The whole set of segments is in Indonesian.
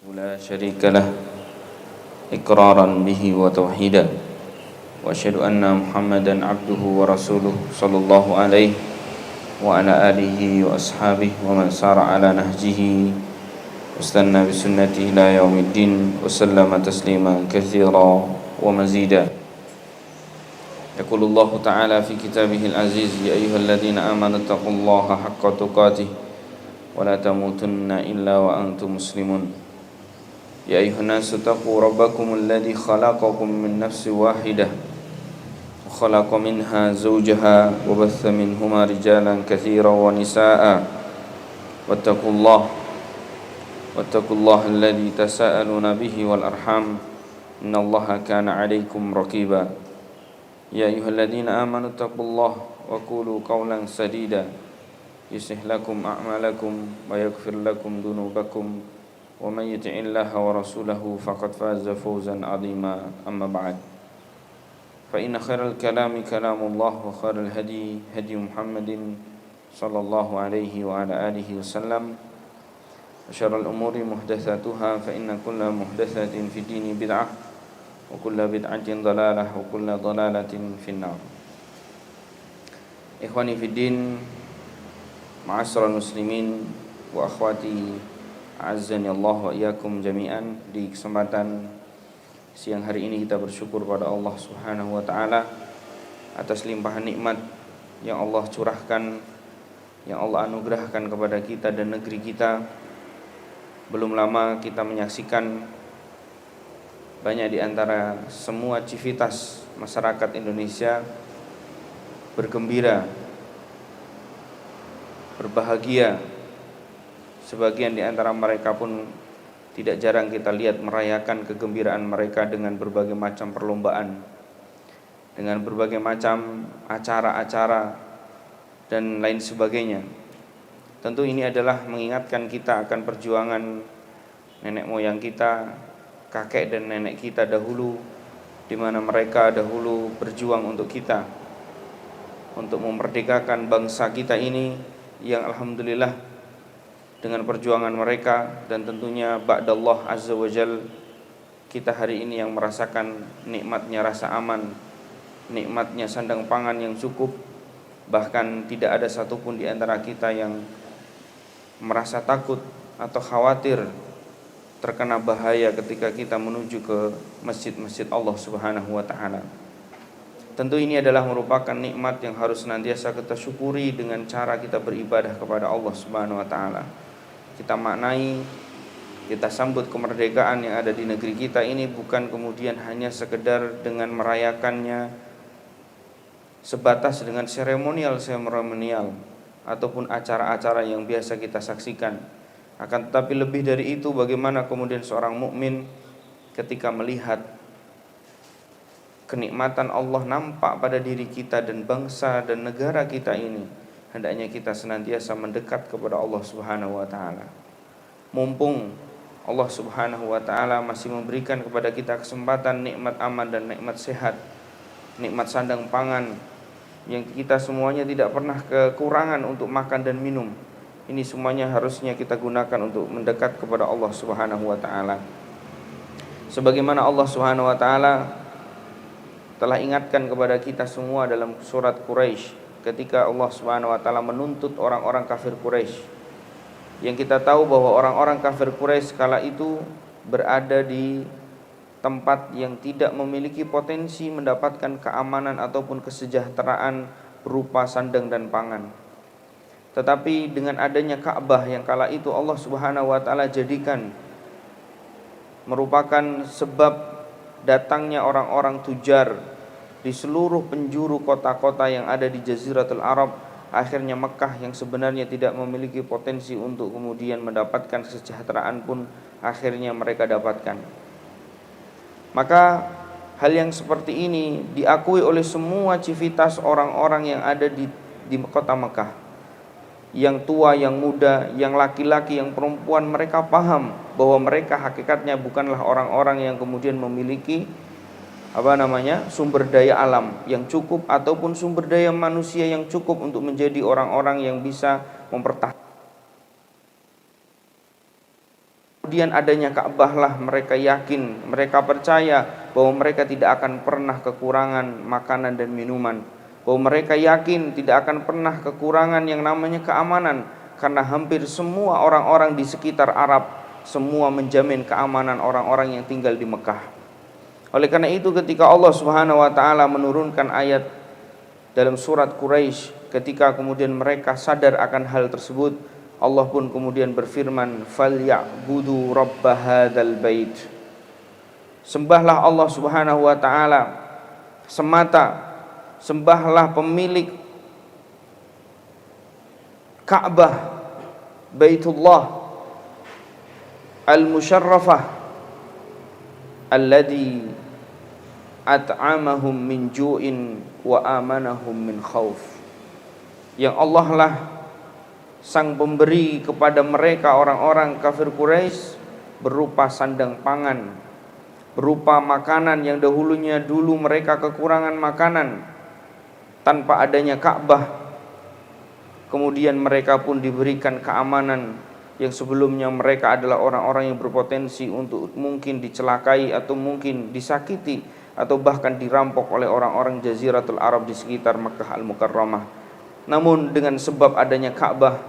لا شريك له إقرارا به وتوحيدا وأشهد أن محمدا عبده ورسوله صلى الله عليه وعلى آله وأصحابه ومن سار على نهجه واستنى بسنته إلى يوم الدين وسلم تسليما كثيرا ومزيدا. يقول الله تعالى في كتابه العزيز: يا أيها الذين آمنوا اتقوا الله حق تقاته ولا تموتن إلا وأنتم مسلمون. يا أيها الناس اتقوا ربكم الذي خلقكم من نفس واحدة وخلق منها زوجها وبث منهما رجالا كثيرا ونساء واتقوا الله الذي تساءلون به والأرحام إن الله كان عليكم رقيبا. يا أيها الذين آمنوا اتقوا الله وقولوا قولا سديدا يصلح لكم أعمالكم ويغفر لكم ذنوبكم ومن يطع الله ورسوله فقد فاز فوزا عظيما. أما بعد فإن خير الكلام كلام الله وخير الهدي هدي محمد صلى الله عليه وعلى آله وسلم وشر الأمور محدثاتها فإن كل محدثة في الدين بدعة وكل بدعة ضلالة وكل ضلالة في النار. Ikhwani fi din, ma'asyiral muslimin wa akhwati Azzani Allah wa iyyakum jami'an. Di kesempatan siang hari ini kita bersyukur pada Allah Subhanahu wa taala atas limpahan nikmat yang Allah curahkan, yang Allah anugerahkan kepada kita dan negeri kita. Belum lama kita menyaksikan banyak di antara semua civitas masyarakat Indonesia bergembira, berbahagia. Sebagian di antara mereka pun tidak jarang kita lihat merayakan kegembiraan mereka dengan berbagai macam perlombaan, dengan berbagai macam acara-acara dan lain sebagainya. Tentu ini adalah mengingatkan kita akan perjuangan nenek moyang kita, kakek dan nenek kita dahulu, di mana mereka dahulu berjuang untuk kita, untuk memerdekakan bangsa kita ini yang alhamdulillah dengan perjuangan mereka dan tentunya ba'dallah azza wa jal, kita hari ini yang merasakan nikmatnya rasa aman, nikmatnya sandang pangan yang cukup. Bahkan tidak ada satupun di antara kita yang merasa takut atau khawatir terkena bahaya ketika kita menuju ke masjid-masjid Allah Subhanahu wa taala. Tentu ini adalah merupakan nikmat yang harus senantiasa kita syukuri dengan cara kita beribadah kepada Allah Subhanahu wa taala. Kita maknai, kita sambut kemerdekaan yang ada di negeri kita ini bukan kemudian hanya sekedar dengan merayakannya sebatas dengan seremonial ataupun acara-acara yang biasa kita saksikan. Akan tetapi lebih dari itu, bagaimana kemudian seorang mukmin ketika melihat kenikmatan Allah nampak pada diri kita dan bangsa dan negara kita ini, hendaknya kita senantiasa mendekat kepada Allah Subhanahu wa taala. Mumpung Allah Subhanahu wa taala masih memberikan kepada kita kesempatan nikmat aman dan nikmat sehat, nikmat sandang pangan yang kita semuanya tidak pernah kekurangan untuk makan dan minum. Ini semuanya harusnya kita gunakan untuk mendekat kepada Allah Subhanahu wa taala. Sebagaimana Allah Subhanahu wa taala telah ingatkan kepada kita semua dalam surat Quraisy ketika Allah Subhanahu wa taala menuntut orang-orang kafir Quraisy, yang kita tahu bahwa orang-orang kafir Quraisy kala itu berada di tempat yang tidak memiliki potensi mendapatkan keamanan ataupun kesejahteraan berupa sandang dan pangan. Tetapi dengan adanya Ka'bah yang kala itu Allah Subhanahu wa taala jadikan merupakan sebab datangnya orang-orang tujar di seluruh penjuru kota-kota yang ada di Jaziratul Arab. Akhirnya Mekah yang sebenarnya tidak memiliki potensi untuk kemudian mendapatkan kesejahteraan pun akhirnya mereka dapatkan. Maka hal yang seperti ini diakui oleh semua civitas orang-orang yang ada di kota Mekah. Yang tua, yang muda, yang laki-laki, yang perempuan, mereka paham bahwa mereka hakikatnya bukanlah orang-orang yang kemudian memiliki sumber daya alam yang cukup ataupun sumber daya manusia yang cukup untuk menjadi orang-orang yang bisa mempertahankan kemudian adanya Ka'bah lah mereka yakin, mereka percaya bahwa mereka tidak akan pernah kekurangan makanan dan minuman, bahwa mereka yakin tidak akan pernah kekurangan yang namanya keamanan, karena hampir semua orang-orang di sekitar Arab semua menjamin keamanan orang-orang yang tinggal di Mekah. Oleh karena itu ketika Allah Subhanahu wa taala menurunkan ayat dalam surat Quraisy, ketika kemudian mereka sadar akan hal tersebut, Allah pun kemudian berfirman, "Falyabudu rabb hadzal bait." Sembahlah Allah Subhanahu wa taala semata, sembahlah pemilik Ka'bah, Baitullah al-musyarrafah, alladzi at'amahum min ju'in wa amanahum min khauf. Yang Allah lah sang pemberi kepada mereka orang-orang kafir Quraisy berupa sandang pangan, berupa makanan yang dahulunya dulu mereka kekurangan makanan tanpa adanya Ka'bah. Kemudian mereka pun diberikan keamanan yang sebelumnya mereka adalah orang-orang yang berpotensi untuk mungkin dicelakai atau mungkin disakiti atau bahkan dirampok oleh orang-orang Jaziratul Arab di sekitar Makkah Al-Mukarramah. Namun dengan sebab adanya Ka'bah,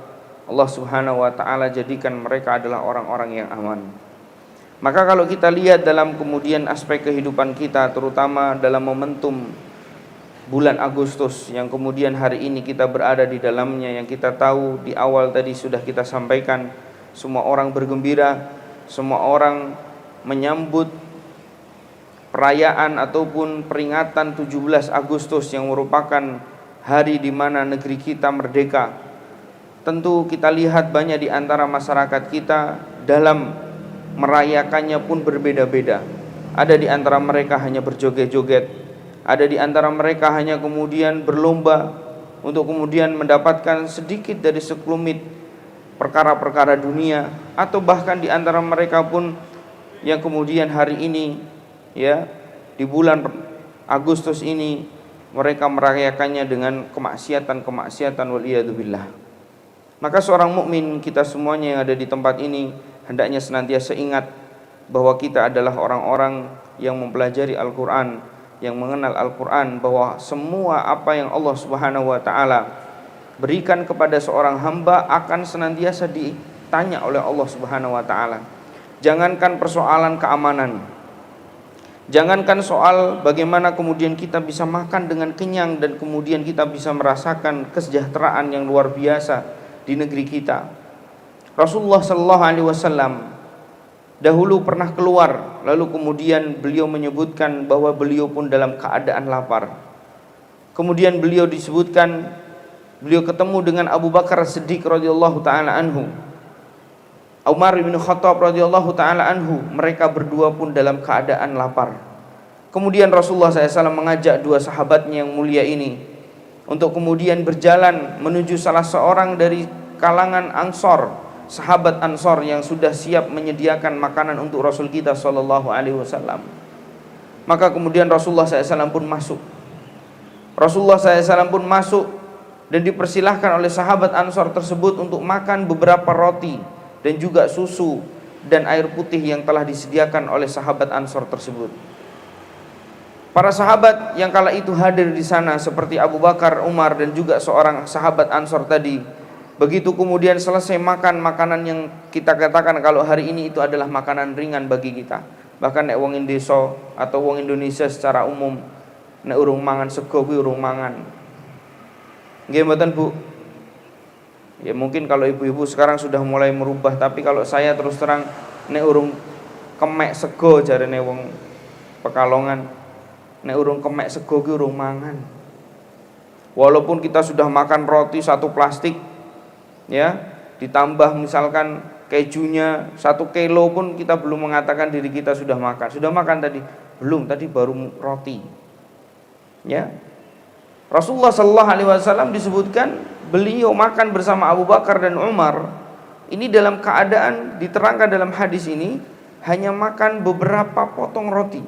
Allah Subhanahu wa taala jadikan mereka adalah orang-orang yang aman. Maka kalau kita lihat dalam kemudian aspek kehidupan kita, terutama dalam momentum bulan Agustus yang kemudian hari ini kita berada di dalamnya, yang kita tahu di awal tadi sudah kita sampaikan, semua orang bergembira, semua orang menyambut perayaan ataupun peringatan 17 Agustus yang merupakan hari di mana negeri kita merdeka. Tentu kita lihat banyak di antara masyarakat kita dalam merayakannya pun berbeda-beda. Ada di antara mereka hanya berjoget-joget, ada di antara mereka hanya kemudian berlomba untuk kemudian mendapatkan sedikit dari sekelumit perkara-perkara dunia, atau bahkan di antara mereka pun yang kemudian hari ini ya di bulan Agustus ini mereka merayakannya dengan kemaksiatan waliyadzubillah. Maka seorang mukmin, kita semuanya yang ada di tempat ini hendaknya senantiasa ingat bahwa kita adalah orang-orang yang mempelajari Al-Qur'an, yang mengenal Al-Quran, bahwa semua apa yang Allah Subhanahu wa ta'ala berikan kepada seorang hamba akan senantiasa ditanya oleh Allah Subhanahu wa ta'ala. Jangankan persoalan keamanan, jangankan soal bagaimana kemudian kita bisa makan dengan kenyang dan kemudian kita bisa merasakan kesejahteraan yang luar biasa di negeri kita. Rasulullah sallallahu alaihi wasallam dahulu pernah keluar, lalu kemudian beliau menyebutkan bahwa beliau pun dalam keadaan lapar. Kemudian beliau disebutkan beliau ketemu dengan Abu Bakar Siddiq radhiyallahu taala anhu, Umar bin Khattab radhiyallahu taala anhu, mereka berdua pun dalam keadaan lapar. Kemudian Rasulullah SAW mengajak dua sahabatnya yang mulia ini untuk kemudian berjalan menuju salah seorang dari kalangan Ansor, sahabat Ansor yang sudah siap menyediakan makanan untuk Rasul kita sallallahu alaihi wasallam. Maka kemudian Rasulullah SAW pun masuk. Rasulullah SAW pun masuk dan dipersilahkan oleh sahabat Ansor tersebut untuk makan beberapa roti dan juga susu dan air putih yang telah disediakan oleh sahabat Ansor tersebut. Para sahabat yang kala itu hadir di sana seperti Abu Bakar, Umar dan juga seorang sahabat Ansor tadi, begitu kemudian selesai makan makanan yang kita katakan kalau hari ini itu adalah makanan ringan bagi kita. Bahkan nek wong Indonesia atau wong Indonesia secara umum nek urung mangan sego kuwi urung mangan. Nggih mboten, Bu? Ya mungkin kalau ibu-ibu sekarang sudah mulai merubah, tapi kalau saya terus terang nek urung kemek sego jarene wong Pekalongan, nek urung kemek sego kuwi urung mangan. Walaupun kita sudah makan roti satu plastik, ya, ditambah misalkan kejunya 1 kilo pun kita belum mengatakan diri kita sudah makan. Sudah makan tadi? Belum, tadi baru roti. Ya. Rasulullah sallallahu alaihi wasallam disebutkan beliau makan bersama Abu Bakar dan Umar. Ini dalam keadaan diterangkan dalam hadis ini hanya makan beberapa potong roti,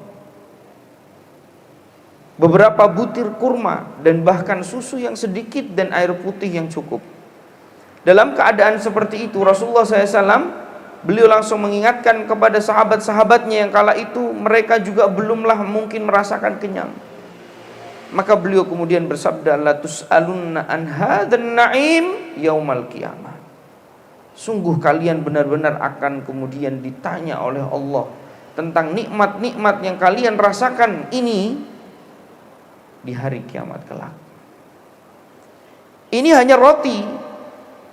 beberapa butir kurma dan bahkan susu yang sedikit dan air putih yang cukup. Dalam keadaan seperti itu Rasulullah SAW beliau langsung mengingatkan kepada sahabat-sahabatnya yang kala itu mereka juga belumlah mungkin merasakan kenyang. Maka beliau kemudian bersabda, la tus'alunna an hadzal na'im yaumal qiyamah. Sungguh kalian benar-benar akan kemudian ditanya oleh Allah tentang nikmat-nikmat yang kalian rasakan ini di hari kiamat kelak. Ini hanya roti,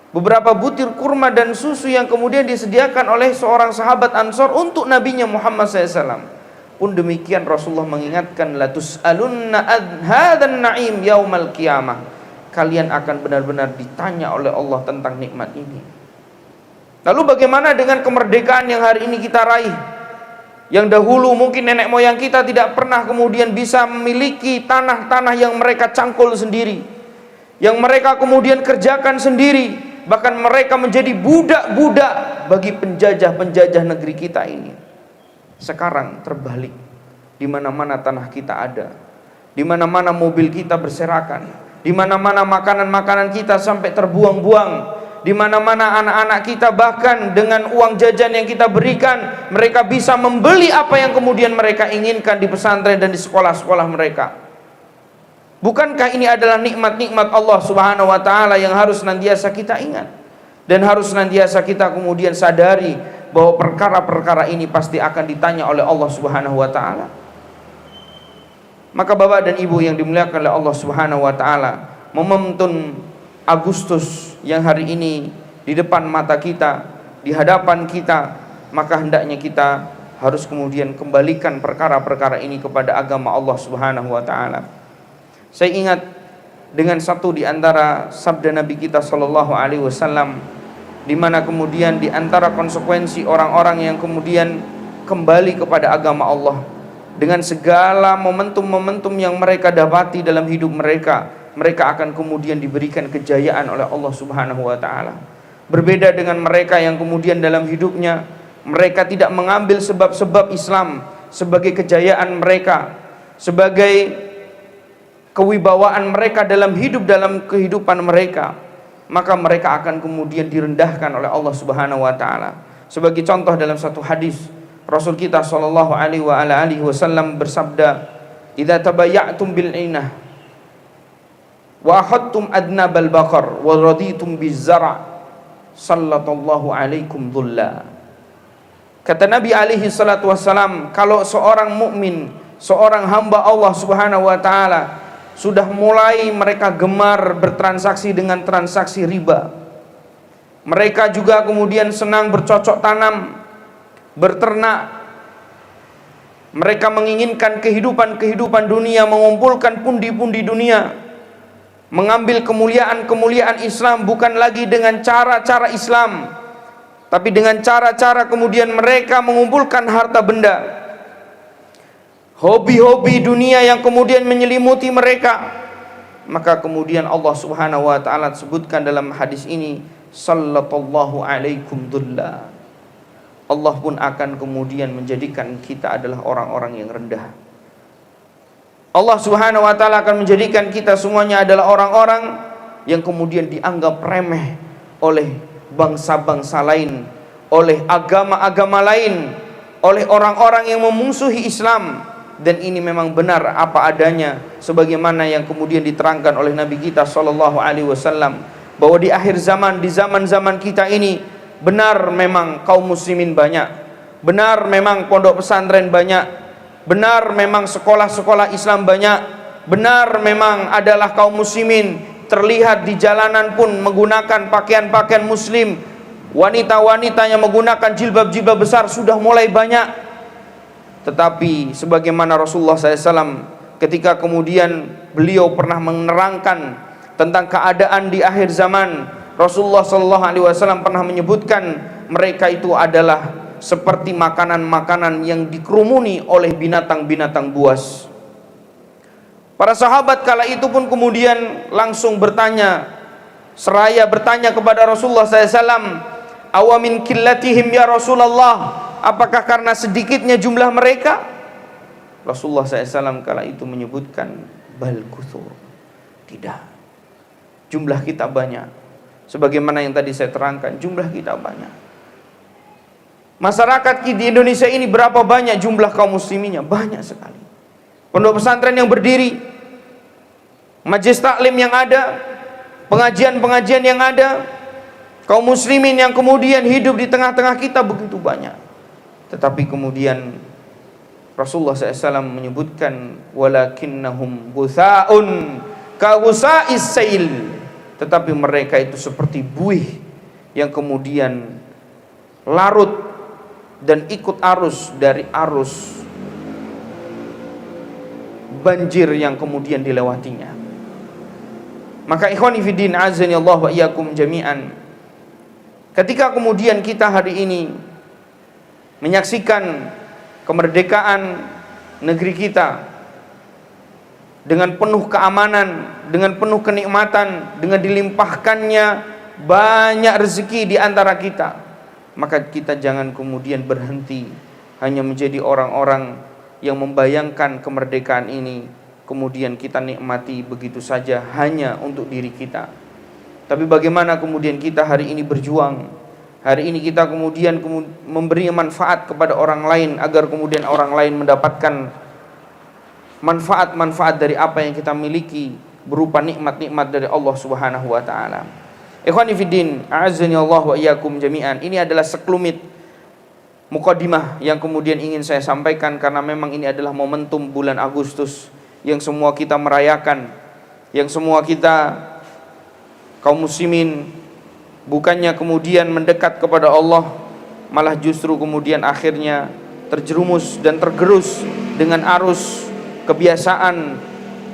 beberapa butir kurma dan susu yang kemudian disediakan oleh seorang sahabat Ansor untuk nabinya Muhammad SAW. Pun demikian Rasulullah mengingatkan, la tus'alunna an hadzal na'im yaumal qiyamah. Kalian akan benar-benar ditanya oleh Allah tentang nikmat ini. Lalu bagaimana dengan kemerdekaan yang hari ini kita raih? Yang dahulu mungkin nenek moyang kita tidak pernah kemudian bisa memiliki tanah-tanah yang mereka cangkul sendiri, yang mereka kemudian kerjakan sendiri, bahkan mereka menjadi budak-budak bagi penjajah-penjajah negeri kita ini. Sekarang terbalik, di mana-mana tanah kita ada, di mana-mana mobil kita berserakan, di mana-mana makanan-makanan kita sampai terbuang-buang, di mana-mana anak-anak kita bahkan dengan uang jajan yang kita berikan, mereka bisa membeli apa yang kemudian mereka inginkan di pesantren dan di sekolah-sekolah mereka. Bukankah ini adalah nikmat-nikmat Allah Subhanahu wa taala yang harus senantiasa kita ingat dan harus senantiasa kita kemudian sadari bahwa perkara-perkara ini pasti akan ditanya oleh Allah Subhanahu wa taala. Maka Bapak dan Ibu yang dimuliakan oleh Allah Subhanahu wa taala, momentum Agustus yang hari ini di depan mata kita, di hadapan kita, maka hendaknya kita harus kemudian kembalikan perkara-perkara ini kepada agama Allah Subhanahu wa taala. Saya ingat dengan satu di antara sabda Nabi kita sallallahu alaihi wasallam, di mana kemudian di antara konsekuensi orang-orang yang kemudian kembali kepada agama Allah dengan segala momentum-momentum yang mereka dapati dalam hidup mereka, mereka akan kemudian diberikan kejayaan oleh Allah Subhanahu wa taala. Berbeda dengan mereka yang kemudian dalam hidupnya mereka tidak mengambil sebab-sebab Islam sebagai kejayaan mereka, sebagai kewibawaan mereka dalam hidup, dalam kehidupan mereka, maka mereka akan kemudian direndahkan oleh Allah Subhanahu wa taala. Sebagai contoh dalam satu hadis, Rasul kita sallallahu alaihi wasallam bersabda, "Idza tabayya'tum bil 'inah wa akhadtum adnabal baqar wa raditum biz-zara' sallallahu alaikum dhulla." Kata Nabi alaihi salatu wassalam, kalau seorang mukmin, seorang hamba Allah Subhanahu wa taala sudah mulai mereka gemar bertransaksi dengan transaksi riba, mereka juga kemudian senang bercocok tanam, berternak, mereka menginginkan kehidupan dunia, mengumpulkan pundi-pundi dunia, mengambil kemuliaan-kemuliaan Islam bukan lagi dengan cara-cara Islam, tapi dengan cara-cara kemudian mereka mengumpulkan harta benda, hobi-hobi dunia yang kemudian menyelimuti mereka. Maka kemudian Allah Subhanahu wa taala sebutkan dalam hadis ini, sallallahu alaikum dhulla. Allah pun akan kemudian menjadikan kita adalah orang-orang yang rendah. Allah Subhanahu wa taala akan menjadikan kita semuanya adalah orang-orang yang kemudian dianggap remeh oleh bangsa-bangsa lain, oleh agama-agama lain, oleh orang-orang yang memusuhi Islam. Dan ini memang benar apa adanya, sebagaimana yang kemudian diterangkan oleh Nabi kita sallallahu alaihi wasallam, bahwa di akhir zaman, di zaman-zaman kita ini, benar memang kaum muslimin banyak, benar memang pondok pesantren banyak, benar memang sekolah-sekolah Islam banyak, benar memang adalah kaum muslimin terlihat di jalanan pun menggunakan pakaian-pakaian muslim, wanita-wanita yang menggunakan jilbab-jilbab besar sudah mulai banyak. Tetapi sebagaimana Rasulullah SAW ketika kemudian beliau pernah menerangkan tentang keadaan di akhir zaman, Rasulullah SAW pernah menyebutkan mereka itu adalah seperti makanan-makanan yang dikerumuni oleh binatang-binatang buas. Para sahabat kala itu pun kemudian langsung bertanya, seraya bertanya kepada Rasulullah SAW, awamin killatihim ya Rasulullah, apakah karena sedikitnya jumlah mereka? Rasulullah SAW kala itu menyebutkan, bal kuthur, tidak, jumlah kita banyak. Sebagaimana yang tadi saya terangkan, jumlah kita banyak. Masyarakat di Indonesia ini berapa banyak jumlah kaum musliminnya? Banyak sekali. Pondok pesantren yang berdiri, majelis taklim yang ada, pengajian-pengajian yang ada, kaum muslimin yang kemudian hidup di tengah-tengah kita begitu banyak. Tetapi kemudian Rasulullah SAW menyebutkan walakinnahum ghusaun ka ghusa'is sail, tetapi mereka itu seperti buih yang kemudian larut dan ikut arus dari arus banjir yang kemudian dilewatinya. Maka ikhwani fiddin azani Allah wa iyyakum jami'an, ketika kemudian kita hari ini menyaksikan kemerdekaan negeri kita dengan penuh keamanan, dengan penuh kenikmatan, dengan dilimpahkannya banyak rezeki di antara kita, maka kita jangan kemudian berhenti hanya menjadi orang-orang yang membayangkan kemerdekaan ini kemudian kita nikmati begitu saja hanya untuk diri kita. Tapi bagaimana kemudian kita hari ini berjuang, hari ini kita kemudian memberi manfaat kepada orang lain agar kemudian orang lain mendapatkan manfaat-manfaat dari apa yang kita miliki berupa nikmat-nikmat dari Allah Subhanahu wa taala. Ikhwani fiddin, a'azzani Allah wa iyyakum jami'an. Ini adalah sekelumit mukadimah yang kemudian ingin saya sampaikan, karena memang ini adalah momentum bulan Agustus yang semua kita merayakan, yang semua kita kaum muslimin bukannya kemudian mendekat kepada Allah, malah justru kemudian akhirnya terjerumus dan tergerus dengan arus kebiasaan,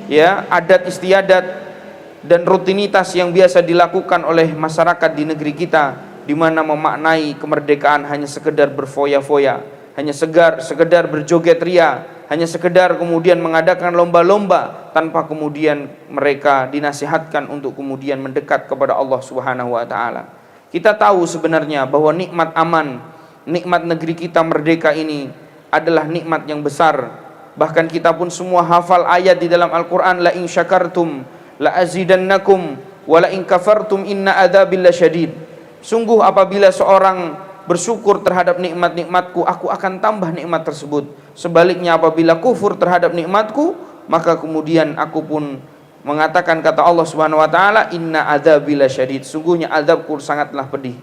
ya, adat istiadat dan rutinitas yang biasa dilakukan oleh masyarakat di negeri kita, di mana memaknai kemerdekaan hanya sekedar berfoya-foya, hanya sekedar berjoget ria, hanya sekedar kemudian mengadakan lomba-lomba, tanpa kemudian mereka dinasihatkan untuk kemudian mendekat kepada Allah Subhanahu wa taala. Kita tahu sebenarnya bahwa nikmat aman, nikmat negeri kita merdeka ini adalah nikmat yang besar. Bahkan kita pun semua hafal ayat di dalam Al-Qur'an, la in syakartum la azidannakum wa la in kafartum inna adzabil lasyadid. Sungguh apabila seorang bersyukur terhadap nikmat-nikmatku, aku akan tambah nikmat tersebut. Sebaliknya apabila kufur terhadap nikmatku, maka kemudian aku pun mengatakan, kata Allah Subhanahu wa taala, inna adzabil lasyadid, sungguhnya azabku sangatlah pedih.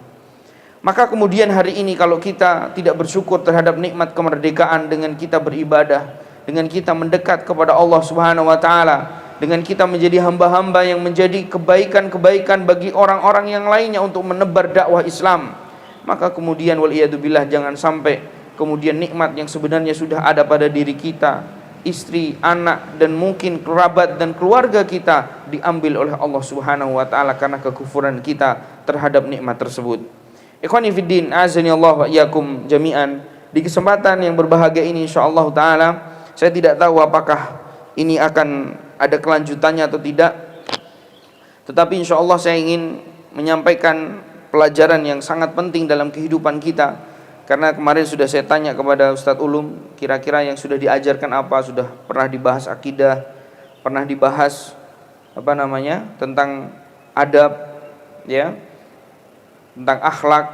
Maka kemudian hari ini kalau kita tidak bersyukur terhadap nikmat kemerdekaan dengan kita beribadah, dengan kita mendekat kepada Allah Subhanahu wa taala, dengan kita menjadi hamba-hamba yang menjadi kebaikan-kebaikan bagi orang-orang yang lainnya untuk menebar dakwah Islam, maka kemudian waliyadzubillah jangan sampai kemudian nikmat yang sebenarnya sudah ada pada diri kita, istri, anak, dan mungkin kerabat dan keluarga kita diambil oleh Allah Subhanahu wa taala karena kekufuran kita terhadap nikmat tersebut. Ikhwani fiddin, azani Allah wa iyyakum jami'an. Di kesempatan yang berbahagia ini insyaallah taala, saya tidak tahu apakah ini akan ada kelanjutannya atau tidak, tetapi insya Allah saya ingin menyampaikan pelajaran yang sangat penting dalam kehidupan kita. Karena kemarin sudah saya tanya kepada Ustadz Ulum, kira-kira yang sudah diajarkan apa, sudah pernah dibahas akidah, pernah dibahas tentang adab, ya, tentang akhlak,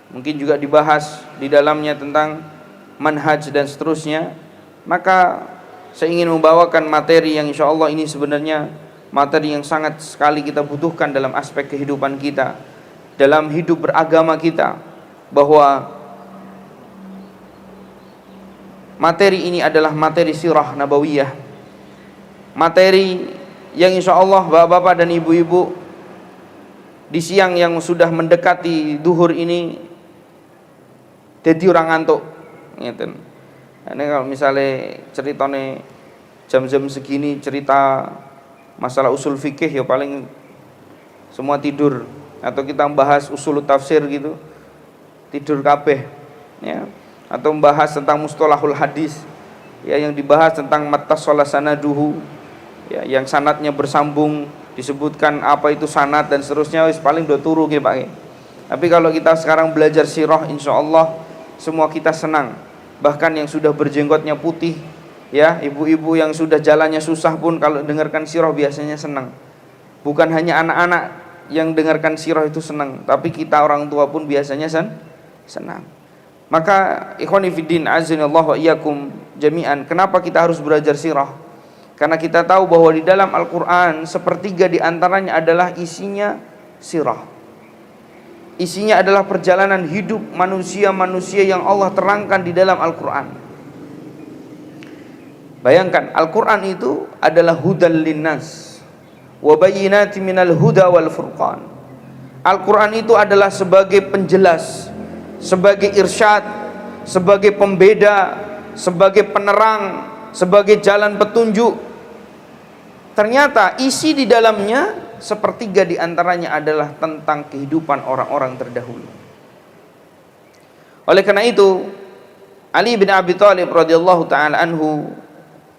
mungkin juga dibahas di dalamnya tentang manhaj dan seterusnya. Maka saya ingin membawakan materi yang insya Allah ini sebenarnya materi yang sangat sekali kita butuhkan dalam aspek kehidupan kita, dalam hidup beragama kita, bahwa materi ini adalah materi sirah nabawiyah, materi yang insya Allah bapak-bapak dan ibu-ibu di siang yang sudah mendekati duhur ini jadi orang ngantuk ngeten. Ini kalau misalnya ceritanya jam-jam segini cerita masalah usul fikih, ya paling semua tidur. Atau kita membahas usul tafsir gitu, tidur kabeh, ya. Atau membahas tentang mustalahul hadis, ya, yang dibahas tentang mattasola sanaduhu, ya, yang sanadnya bersambung, disebutkan apa itu sanad dan seterusnya, wis paling do turu gitu Pak. Tapi kalau kita sekarang belajar sirah, insya Allah semua kita senang. Bahkan yang sudah berjenggotnya putih, ya, ibu-ibu yang sudah jalannya susah pun kalau dengarkan sirah biasanya senang. Bukan hanya anak-anak yang dengarkan sirah itu senang, tapi kita orang tua pun biasanya senang. Maka ikhwani fiddin azanillahu wa iyyakum jami'an, kenapa kita harus belajar sirah? Karena kita tahu bahwa di dalam Al-Qur'an sepertiga di antaranya adalah isinya sirah. Isinya adalah perjalanan hidup manusia-manusia yang Allah terangkan di dalam Al-Qur'an. Bayangkan, Al-Qur'an itu adalah hudal linnas wa bayyinatin minal huda wal furqan. Al-Qur'an itu adalah sebagai penjelas, sebagai irsyad, sebagai pembeda, sebagai penerang, sebagai jalan petunjuk. Ternyata isi di dalamnya sepertiga di antaranya adalah tentang kehidupan orang-orang terdahulu. Oleh karena itu, Ali bin Abi Thalib radhiyallahu taala anhu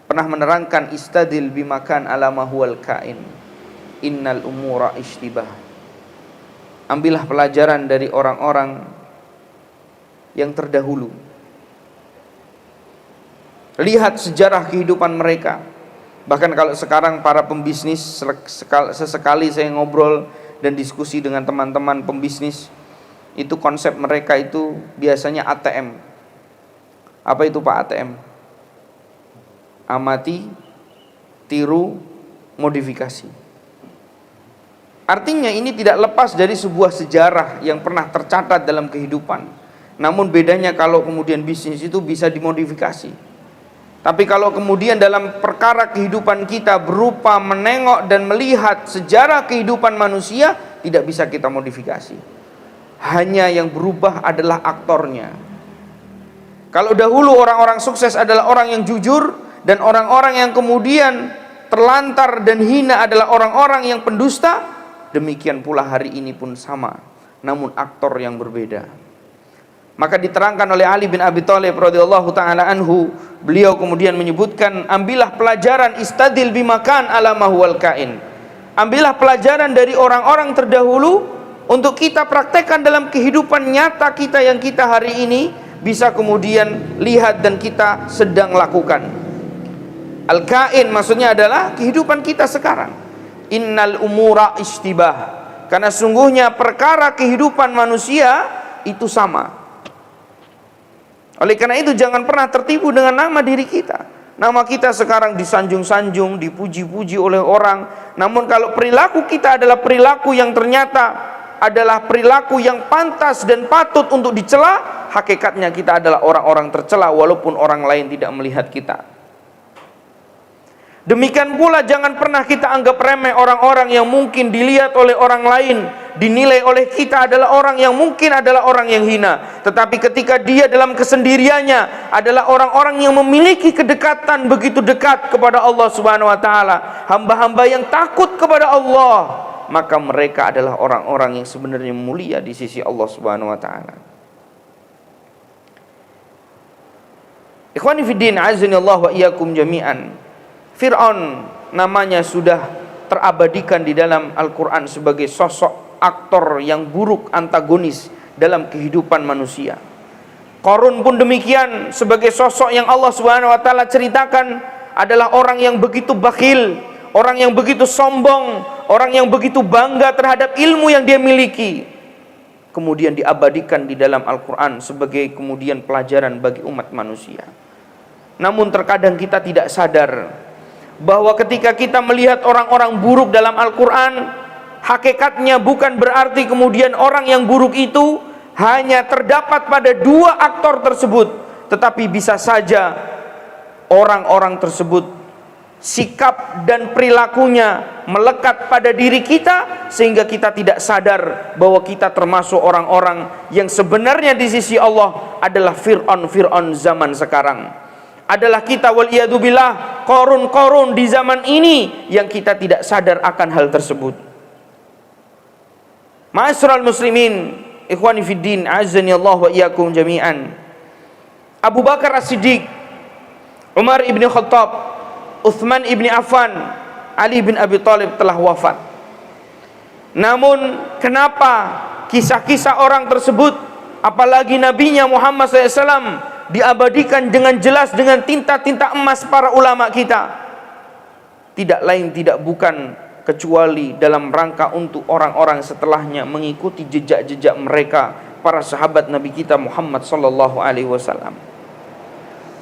pernah menerangkan, istadil bimakan ala ma huwal kain innal umura ishtibah. Ambillah pelajaran dari orang-orang yang terdahulu. Lihat sejarah kehidupan mereka. Bahkan kalau sekarang para pembisnis, sesekali saya ngobrol dan diskusi dengan teman-teman pembisnis, itu konsep mereka itu biasanya ATM. Apa itu Pak ATM? Amati, tiru, modifikasi. Artinya ini tidak lepas dari sebuah sejarah yang pernah tercatat dalam kehidupan. Namun bedanya kalau kemudian bisnis itu bisa dimodifikasi. Tapi kalau kemudian dalam perkara kehidupan kita berupa menengok dan melihat sejarah kehidupan manusia, tidak bisa kita modifikasi. Hanya yang berubah adalah aktornya. Kalau dahulu orang-orang sukses adalah orang yang jujur, dan orang-orang yang kemudian terlantar dan hina adalah orang-orang yang pendusta, demikian pula hari ini pun sama, namun aktor yang berbeda. Maka diterangkan oleh Ali bin Abi Thalib radhiyallahu taala anhu, beliau kemudian menyebutkan, ambillah pelajaran, istadil bimakan ala ma huwal kain. Ambillah pelajaran dari orang-orang terdahulu untuk kita praktekkan dalam kehidupan nyata kita yang kita hari ini bisa kemudian lihat dan kita sedang lakukan. Al-kain maksudnya adalah kehidupan kita sekarang. Innal umura ishtibah, karena sungguhnya perkara kehidupan manusia itu sama. Oleh karena itu jangan pernah tertipu dengan nama diri kita. Nama kita sekarang disanjung-sanjung, dipuji-puji oleh orang. Namun kalau perilaku kita adalah perilaku yang ternyata adalah perilaku yang pantas dan patut untuk dicela, hakikatnya kita adalah orang-orang tercela walaupun orang lain tidak melihat kita. Demikian pula jangan pernah kita anggap remeh orang-orang yang mungkin dilihat oleh orang lain, dinilai oleh kita adalah orang yang mungkin adalah orang yang hina. Tetapi ketika dia dalam kesendiriannya adalah orang-orang yang memiliki kedekatan begitu dekat kepada Allah Subhanahu wa taala, hamba-hamba yang takut kepada Allah, maka mereka adalah orang-orang yang sebenarnya mulia di sisi Allah Subhanahu wa taala. Ikhwani fiddin, azanillahu wa iyyakum jami'an. Fir'aun namanya sudah terabadikan di dalam Al-Quran sebagai sosok aktor yang buruk, antagonis dalam kehidupan manusia. Qarun pun demikian, sebagai sosok yang Allah Subhanahu wa taala ceritakan adalah orang yang begitu bakhil, orang yang begitu sombong, orang yang begitu bangga terhadap ilmu yang dia miliki. Kemudian diabadikan di dalam Al-Quran sebagai kemudian pelajaran bagi umat manusia. Namun terkadang kita tidak sadar bahwa ketika kita melihat orang-orang buruk dalam Al-Quran, hakikatnya bukan berarti kemudian orang yang buruk itu hanya terdapat pada dua aktor tersebut, tetapi bisa saja orang-orang tersebut sikap dan perilakunya melekat pada diri kita sehingga kita tidak sadar bahwa kita termasuk orang-orang yang sebenarnya di sisi Allah adalah Fir'aun zaman sekarang. Adalah kita waliyadzubillah Qarun di zaman ini yang kita tidak sadar akan hal tersebut. Ma'asyiral muslimin, ikhwani fiddin, azani Allah wa iyyakum jami'an. Abu Bakar As-Siddiq, Umar ibn Khattab, Utsman ibn Affan, Ali bin Abi Thalib telah wafat. Namun kenapa kisah-kisah orang tersebut, apalagi nabinya Muhammad SAW, diabadikan dengan jelas dengan tinta-tinta emas para ulama kita? Tidak lain tidak bukan kecuali dalam rangka untuk orang-orang setelahnya mengikuti jejak-jejak mereka, para sahabat Nabi kita Muhammad sallallahu alaihi wasallam.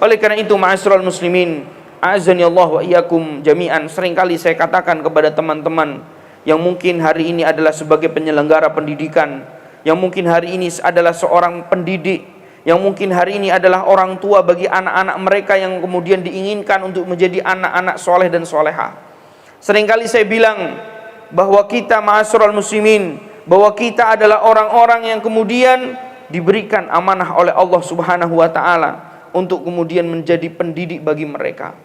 Oleh karena itu, ma'asyiral muslimin, azani Allah wa iyyakum jami'an, seringkali saya katakan kepada teman-teman yang mungkin hari ini adalah sebagai penyelenggara pendidikan, yang mungkin hari ini adalah seorang pendidik, yang mungkin hari ini adalah orang tua bagi anak-anak mereka yang kemudian diinginkan untuk menjadi anak-anak soleh dan soleha. Seringkali saya bilang bahwa kita ma'asyiral muslimin, bahwa kita adalah orang-orang yang kemudian diberikan amanah oleh Allah Subhanahu wa taala untuk kemudian menjadi pendidik bagi mereka.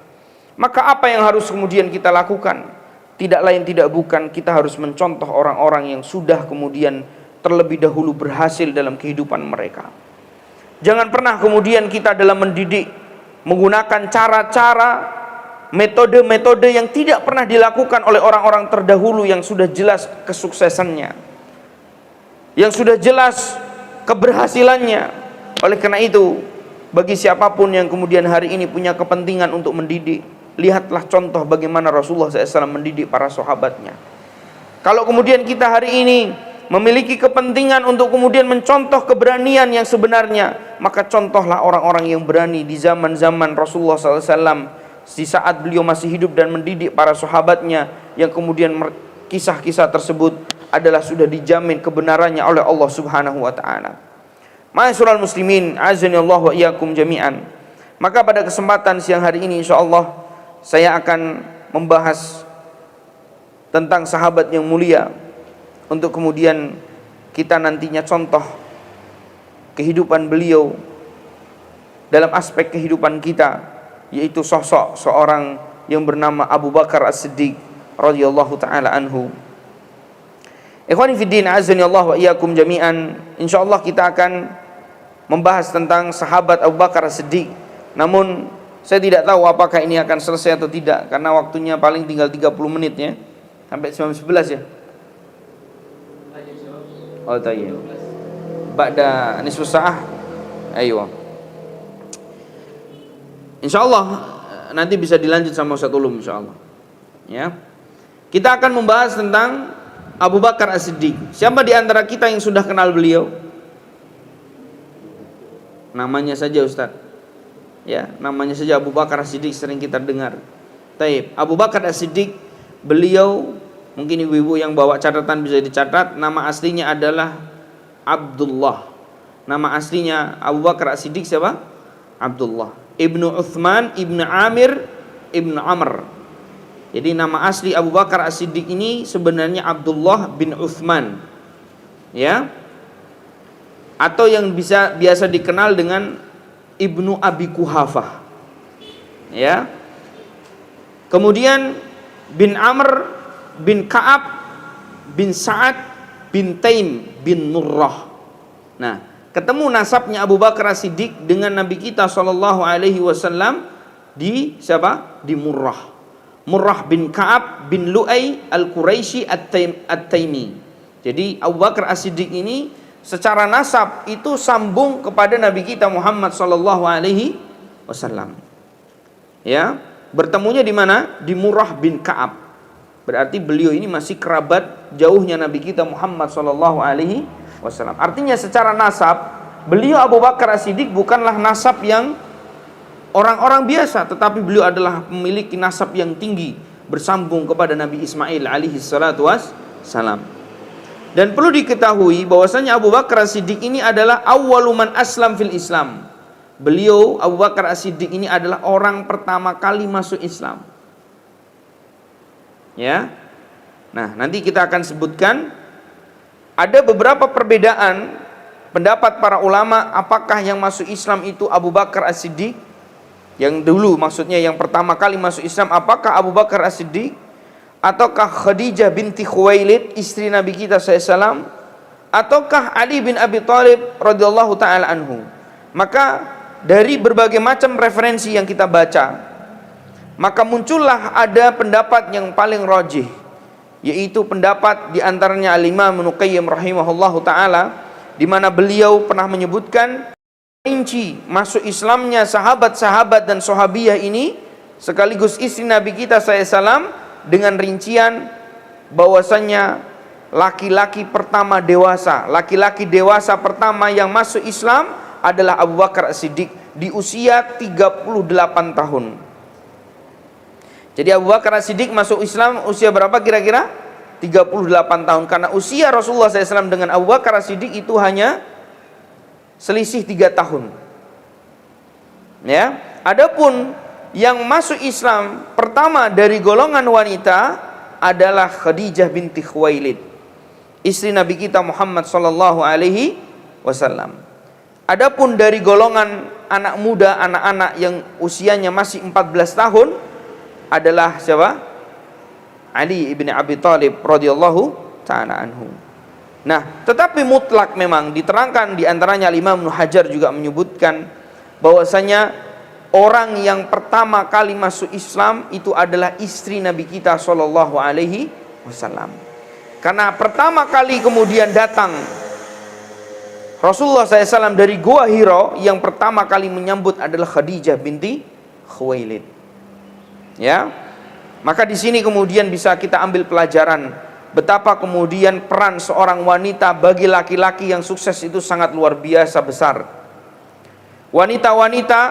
Maka apa yang harus kemudian kita lakukan? Tidak lain tidak bukan, kita harus mencontoh orang-orang yang sudah kemudian terlebih dahulu berhasil dalam kehidupan mereka. Jangan pernah kemudian kita dalam mendidik menggunakan cara-cara, metode-metode yang tidak pernah dilakukan oleh orang-orang terdahulu yang sudah jelas kesuksesannya, yang sudah jelas keberhasilannya. Oleh karena itu, bagi siapapun yang kemudian hari ini punya kepentingan untuk mendidik, lihatlah contoh bagaimana Rasulullah SAW mendidik para sahabatnya. Kalau kemudian kita hari ini memiliki kepentingan untuk kemudian mencontoh keberanian yang sebenarnya, maka contohlah orang-orang yang berani di zaman-zaman Rasulullah SAW, di saat beliau masih hidup dan mendidik para sahabatnya, yang kemudian kisah-kisah tersebut adalah sudah dijamin kebenarannya oleh Allah Subhanahu wa taala. Ma'asyiral muslimin, azani Allah wa iyyakum jami'an. Maka pada kesempatan siang hari ini insyaallah saya akan membahas tentang sahabat yang mulia, untuk kemudian kita nantinya contoh kehidupan beliau dalam aspek kehidupan kita, yaitu sosok seorang yang bernama Abu Bakar As-Siddiq radhiyallahu taala anhu. Ikhwani fiddin, azani Allah wa iyyakum jami'an. Insyaallah kita akan membahas tentang sahabat Abu Bakar As-Siddiq. Namun saya tidak tahu apakah ini akan selesai atau tidak, karena waktunya paling tinggal 30 menit ya, sampai 11 ya. Oh tayyib. Ba'da nisfu sa'ah. Ayo. Insyaallah nanti bisa dilanjut sama Ustaz Ulum insyaallah. Ya. Kita akan membahas tentang Abu Bakar As-Siddiq. Siapa di antara kita yang sudah kenal beliau? Namanya saja Ustaz. Ya, namanya saja Abu Bakar As-Siddiq sering kita dengar. Taib. Abu Bakar As-Siddiq, beliau, mungkin ibu-ibu yang bawa catatan bisa dicatat, nama aslinya adalah Abdullah. Nama aslinya Abu Bakar As-Siddiq siapa? Abdullah Ibnu Uthman Ibnu Amir Ibnu Amr. Jadi nama asli Abu Bakar As-Siddiq ini sebenarnya Abdullah bin Uthman, ya, atau yang biasa dikenal dengan Ibnu Abi Kuhafah, ya. Kemudian bin Amr bin Ka'ab bin Sa'ad bin Taim bin Murrah. Nah, ketemu nasabnya Abu Bakar As-Siddiq dengan Nabi kita sallallahu alaihi wasallam di siapa? Di Murrah. Murrah bin Ka'ab bin Lu'ay Al-Quraisy At-Taimi. Jadi Abu Bakar As-Siddiq ini secara nasab itu sambung kepada Nabi kita Muhammad sallallahu alaihi wasallam. Ya, bertemunya di mana? Di Murrah bin Ka'ab. Berarti beliau ini masih kerabat jauhnya Nabi kita Muhammad sallallahu alaihi wasallam. Artinya secara nasab beliau Abu Bakar As-Siddiq bukanlah nasab yang orang-orang biasa, tetapi beliau adalah memiliki nasab yang tinggi, bersambung kepada Nabi Ismail alaihi salatu wassalam. Dan perlu diketahui bahwasanya Abu Bakar As-Siddiq ini adalah awwalu man aslam fil Islam. Beliau Abu Bakar As-Siddiq ini adalah orang pertama kali masuk Islam. Ya. Nah, nanti kita akan sebutkan ada beberapa perbedaan pendapat para ulama apakah yang masuk Islam itu Abu Bakar As-Siddiq yang dulu, maksudnya yang pertama kali masuk Islam, apakah Abu Bakar As-Siddiq ataukah Khadijah binti Khuwailid istri Nabi kita SAW, ataukah Ali bin Abi Thalib radhiyallahu taala anhu. Maka dari berbagai macam referensi yang kita baca, maka muncullah ada pendapat yang paling rajih, yaitu pendapat diantaranya Al-Imam Ibnu Qayyim rahimahullahu taala, di mana beliau pernah menyebutkan rinci masuk Islamnya sahabat-sahabat dan sahabiyah ini sekaligus istri Nabi kita SAW dengan rincian bahwasannya laki-laki pertama dewasa. Laki-laki dewasa pertama yang masuk Islam adalah Abu Bakar As-Siddiq di usia 38 tahun. Jadi Abu Bakar As-Siddiq masuk Islam usia berapa kira-kira? 38 tahun. Karena usia Rasulullah SAW dengan Abu Bakar As-Siddiq itu hanya selisih 3 tahun. Ya, adapun yang masuk Islam pertama dari golongan wanita adalah Khadijah binti Khuwailid, istri Nabi kita Muhammad sallallahu alaihi wasallam. Adapun dari golongan anak muda, anak-anak yang usianya masih 14 tahun adalah siapa? Ali ibn Abi Thalib radhiyallahu ta'ala anhu. Nah, tetapi mutlak memang diterangkan, di antaranya Imam Ibnu Hajar juga menyebutkan bahwasanya orang yang pertama kali masuk Islam itu adalah istri Nabi kita sallallahu alaihi wasallam. Karena pertama kali kemudian datang Rasulullah SAW dari Gua Hira, yang pertama kali menyambut adalah Khadijah binti Khuwailid. Ya, maka di sini kemudian bisa kita ambil pelajaran betapa kemudian peran seorang wanita bagi laki-laki yang sukses itu sangat luar biasa besar. Wanita-wanita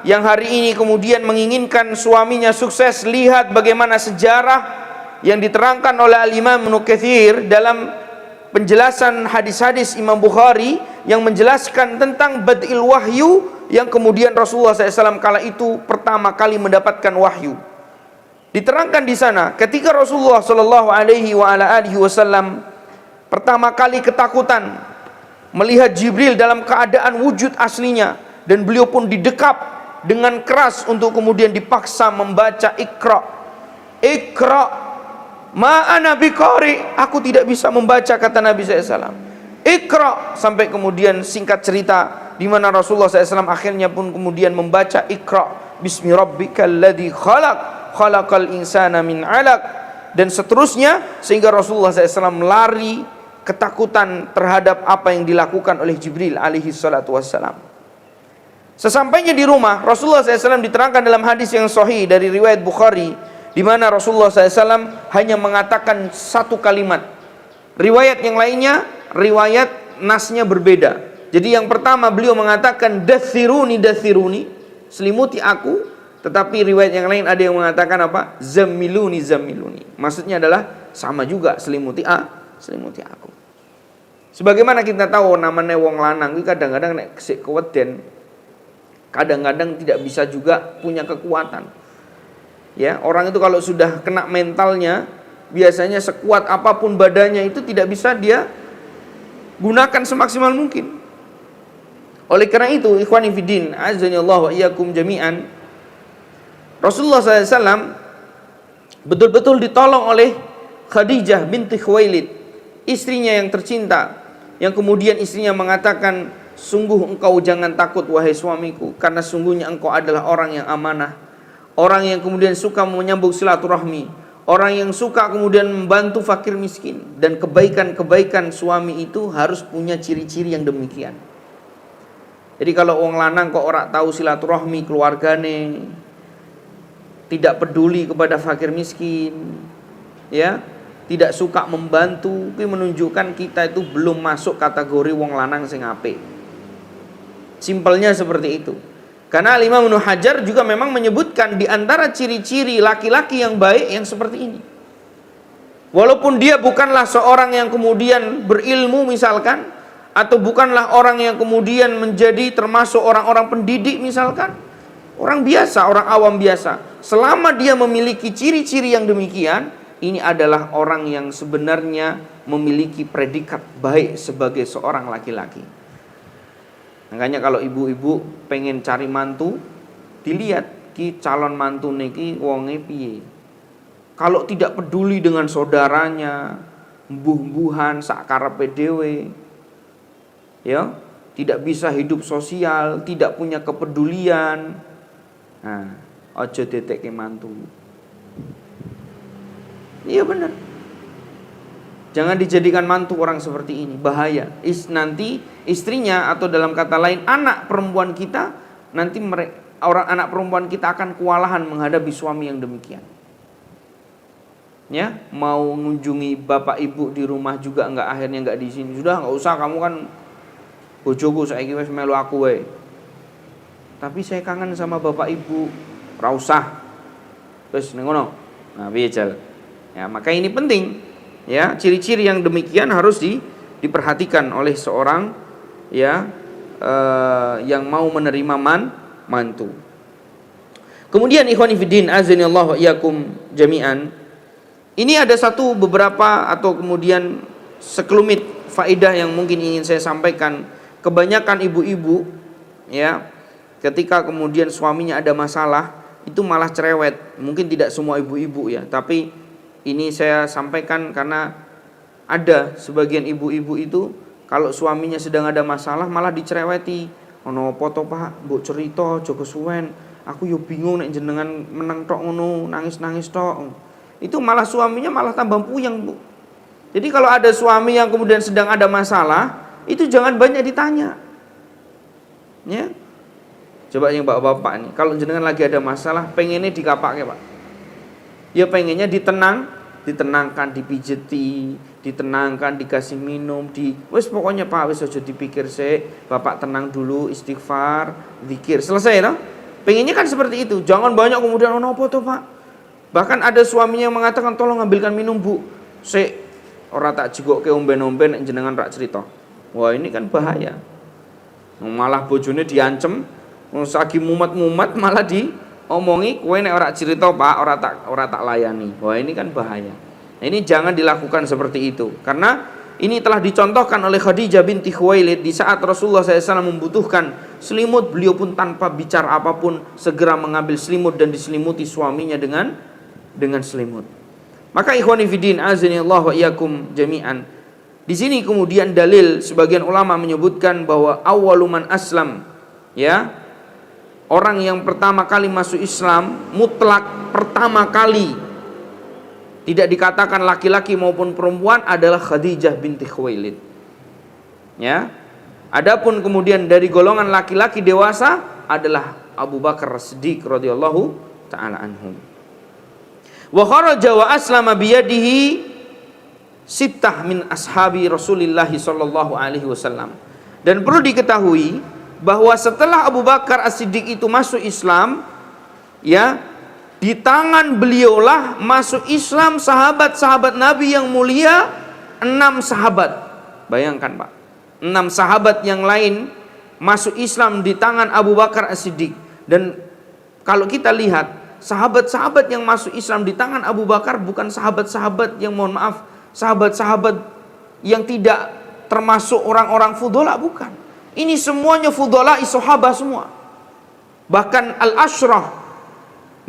yang hari ini kemudian menginginkan suaminya sukses, lihat bagaimana sejarah yang diterangkan oleh Al-Imam Ibnu Katsir dalam penjelasan hadis-hadis Imam Bukhari yang menjelaskan tentang bad'il wahyu, yang kemudian Rasulullah SAW kala itu pertama kali mendapatkan wahyu. Diterangkan di sana ketika Rasulullah SAW pertama kali ketakutan melihat Jibril dalam keadaan wujud aslinya, dan beliau pun didekap dengan keras untuk kemudian dipaksa membaca Iqra. Iqra ma ana biqari, aku tidak bisa membaca, kata Nabi SAW. Iqra, sampai kemudian singkat cerita di mana Rasulullah SAW akhirnya pun kemudian membaca Iqra bismi rabbikal ladzi khalaq khalaqal insana min 'alaq, dan seterusnya, sehingga Rasulullah SAW lari ketakutan terhadap apa yang dilakukan oleh Jibril alaihi salatu wassalam. Sesampainya di rumah, Rasulullah SAW diterangkan dalam hadis yang sahih dari riwayat Bukhari, di mana Rasulullah SAW hanya mengatakan satu kalimat. Riwayat yang lainnya, riwayat nasnya berbeda. Jadi yang pertama beliau mengatakan dathiruni dathiruni, selimuti aku. Tetapi riwayat yang lain ada yang mengatakan apa? Zammiluni zammiluni. Maksudnya adalah sama juga, selimuti aku. Sebagaimana kita tahu namanya wong lanang itu kadang-kadang nek kesik keweden, kadang-kadang tidak bisa juga punya kekuatan. Ya, orang itu kalau sudah kena mentalnya, biasanya sekuat apapun badannya itu tidak bisa dia gunakan semaksimal mungkin. Oleh karena itu, ikhwani fiddin, azanillahu wa iyyakum jami'an, Rasulullah SAW betul-betul ditolong oleh Khadijah binti Khuwailid, istrinya yang tercinta, yang kemudian istrinya mengatakan, sungguh engkau jangan takut wahai suamiku, karena sungguhnya engkau adalah orang yang amanah, orang yang kemudian suka menyambung silaturahmi, orang yang suka kemudian membantu fakir miskin, dan kebaikan-kebaikan suami itu harus punya ciri-ciri yang demikian. Jadi kalau wong lanang kok ora tahu silaturahmi keluargane, tidak peduli kepada fakir miskin, ya, tidak suka membantu, itu menunjukkan kita itu belum masuk kategori wong lanang sing apik. Simpelnya seperti itu. Karena Imam Ibnu Hajar juga memang menyebutkan di antara ciri-ciri laki-laki yang baik yang seperti ini. Walaupun dia bukanlah seorang yang kemudian berilmu misalkan, atau bukanlah orang yang kemudian menjadi termasuk orang-orang pendidik misalkan, orang biasa, orang awam biasa, selama dia memiliki ciri-ciri yang demikian, ini adalah orang yang sebenarnya memiliki predikat baik sebagai seorang laki-laki. Makanya kalau ibu-ibu pengen cari mantu, dilihat ki calon mantu niki wonge piye. Kalau tidak peduli dengan saudaranya, mbuh-mbuhan sak karepe dhewe, ya, tidak bisa hidup sosial, tidak punya kepedulian, nah, ojo detekke mantu. Iya benar. Jangan dijadikan mantu orang seperti ini, bahaya. Nanti istrinya, atau dalam kata lain anak perempuan kita, nanti anak perempuan kita akan kewalahan menghadapi suami yang demikian. ya, mau mengunjungi bapak ibu di rumah juga akhirnya nggak di sini. Sudah nggak usah, kamu kan bojoku saiki wis melu aku wae. Tapi saya kangen sama bapak ibu. Ora usah. Wis ning ngono. Nah, piye jal? Ya, maka ini penting. Ya, ciri-ciri yang demikian harus diperhatikan oleh seorang ya yang mau menerima mantu. Kemudian ikhwani fiddin azanillahu wa iyyakum jami'an. Ini ada beberapa atau kemudian sekelumit faedah yang mungkin ingin saya sampaikan. Kebanyakan ibu-ibu ya, ketika kemudian suaminya ada masalah, itu malah cerewet. Mungkin tidak semua ibu-ibu ya, tapi ini saya sampaikan karena ada sebagian ibu-ibu itu kalau suaminya sedang ada masalah malah dicereweti. Ono foto Pak, mbok cerita aja kesuwen. Aku yo bingung nek jenengan meneng tok ngono, nangis-nangis tok. Itu malah suaminya malah tambah puyeng, Bu. Jadi kalau ada suami yang kemudian sedang ada masalah, itu jangan banyak ditanya. Ya. Coba yang bapak-bapak nih, kalau jenengan lagi ada masalah, pengennya dikapake, Pak. Ya pengennya ditenangkan, dipijeti, ditenangkan, dikasih minum, wis pokoknya Pak, wis aja dipikir sik, Bapak tenang dulu, istighfar, zikir, selesai toh? Pengennya kan seperti itu. Jangan banyak kemudian ono apa toh, Pak? Bahkan ada suaminya yang mengatakan, "Tolong ambilkan minum, Bu." Sik, ora tak jigokke omben-omben nek jenengan rak cerita. Wah, ini kan bahaya. Malah bojone diancem, lagi mumet-mumet malah diomongi, "Kowe nek ora cerita, Pak, ora tak layani." Wah, ini kan bahaya. Nah, ini jangan dilakukan seperti itu. Karena ini telah dicontohkan oleh Khadijah binti Khuwailid di saat Rasulullah SAW membutuhkan selimut, beliau pun tanpa bicara apapun segera mengambil selimut dan diselimuti suaminya dengan selimut. Maka ikhwani fiddin azanillahu wa iyyakum jami'an. Di sini kemudian dalil sebagian ulama menyebutkan bahwa awwaluman aslam, ya, orang yang pertama kali masuk Islam mutlak pertama kali, tidak dikatakan laki-laki maupun perempuan, adalah Khadijah binti Khuwailid. Ya. Adapun kemudian dari golongan laki-laki dewasa adalah Abu Bakar As-Siddiq radhiyallahu taala anhu. Wa kharaja wa aslama biyadihi sittah min ashabi Rasulillah sallallahu alaihi wasallam. Dan perlu diketahui bahwa setelah Abu Bakar As-Siddiq itu masuk Islam, ya, di tangan beliaulah masuk Islam sahabat-sahabat Nabi yang mulia, 6 sahabat. Bayangkan, Pak, 6 sahabat yang lain masuk Islam di tangan Abu Bakar As-Siddiq. Dan kalau kita lihat sahabat-sahabat yang masuk Islam di tangan Abu Bakar bukan sahabat-sahabat yang, mohon maaf, sahabat-sahabat yang tidak termasuk orang-orang fudola, bukan. Ini semuanya fudola sahabat semua. Bahkan al-ashrah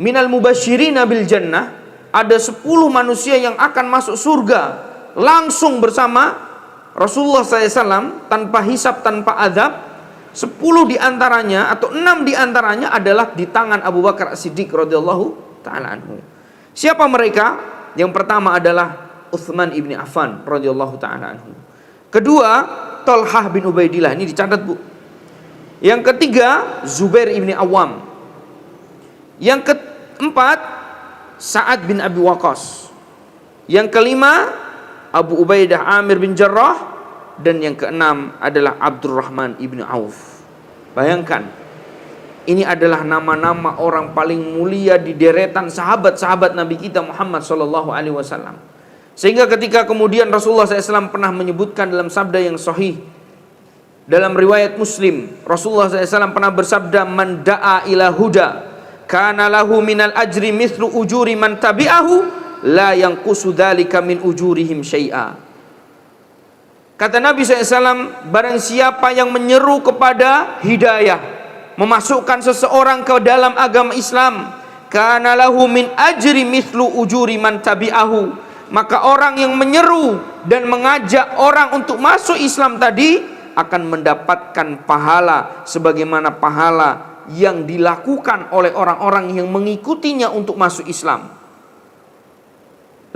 minal mubasyirina bil jannah, ada 10 manusia yang akan masuk surga langsung bersama Rasulullah SAW tanpa hisab, tanpa azab. 10 diantaranya atau 6 diantaranya adalah di tangan Abu Bakar As-Siddiq radhiyallahu ta'ala anhu. Siapa mereka? Yang pertama adalah Utsman ibni Affan radhiyallahu ta'ala anhu. Kedua, Thalhah bin Ubaidillah, ini dicatat, Bu. Yang ketiga, Zubair ibni Awam. Yang keempat, Sa'ad bin Abi Waqqas. Yang kelima, Abu Ubaidah Amir bin Jarrah. Dan yang keenam adalah Abdurrahman ibn Auf. Bayangkan, ini adalah nama-nama orang paling mulia di deretan sahabat-sahabat Nabi kita Muhammad SAW. Sehingga ketika kemudian Rasulullah SAW pernah menyebutkan dalam sabda yang sahih, dalam riwayat Muslim, Rasulullah SAW pernah bersabda, "Man da'a ila huda kana lahu minal ajri mithlu ujuri man tabi'ahu la yanqusu dzalika min ujurihim syai'a." Kata Nabi SAW, barang siapa yang menyeru kepada hidayah, memasukkan seseorang ke dalam agama Islam, kana lahu min ajri mithlu ujuri man tabi'ahu, maka orang yang menyeru dan mengajak orang untuk masuk Islam tadi akan mendapatkan pahala sebagaimana pahala yang dilakukan oleh orang-orang yang mengikutinya untuk masuk Islam.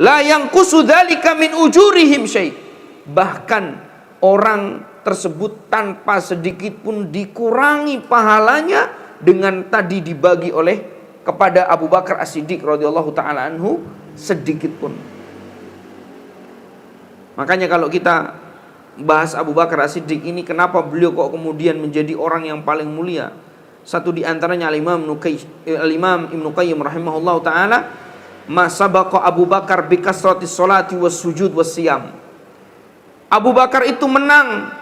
La yanqusu dzalika min ujurihim syai'. Bahkan orang tersebut tanpa sedikit pun dikurangi pahalanya dengan tadi dibagi oleh kepada Abu Bakar As-Siddiq radhiyallahu taala anhu sedikit pun. Makanya kalau kita bahas Abu Bakar As-Siddiq ini, kenapa beliau kok kemudian menjadi orang yang paling mulia? Satu di antaranya Al-Imam Ibnu Qayyim rahimahullah ta'ala, ma sabaqa Abu Bakar bi kasratis sholati was sujud was siyam. Abu Bakar itu menang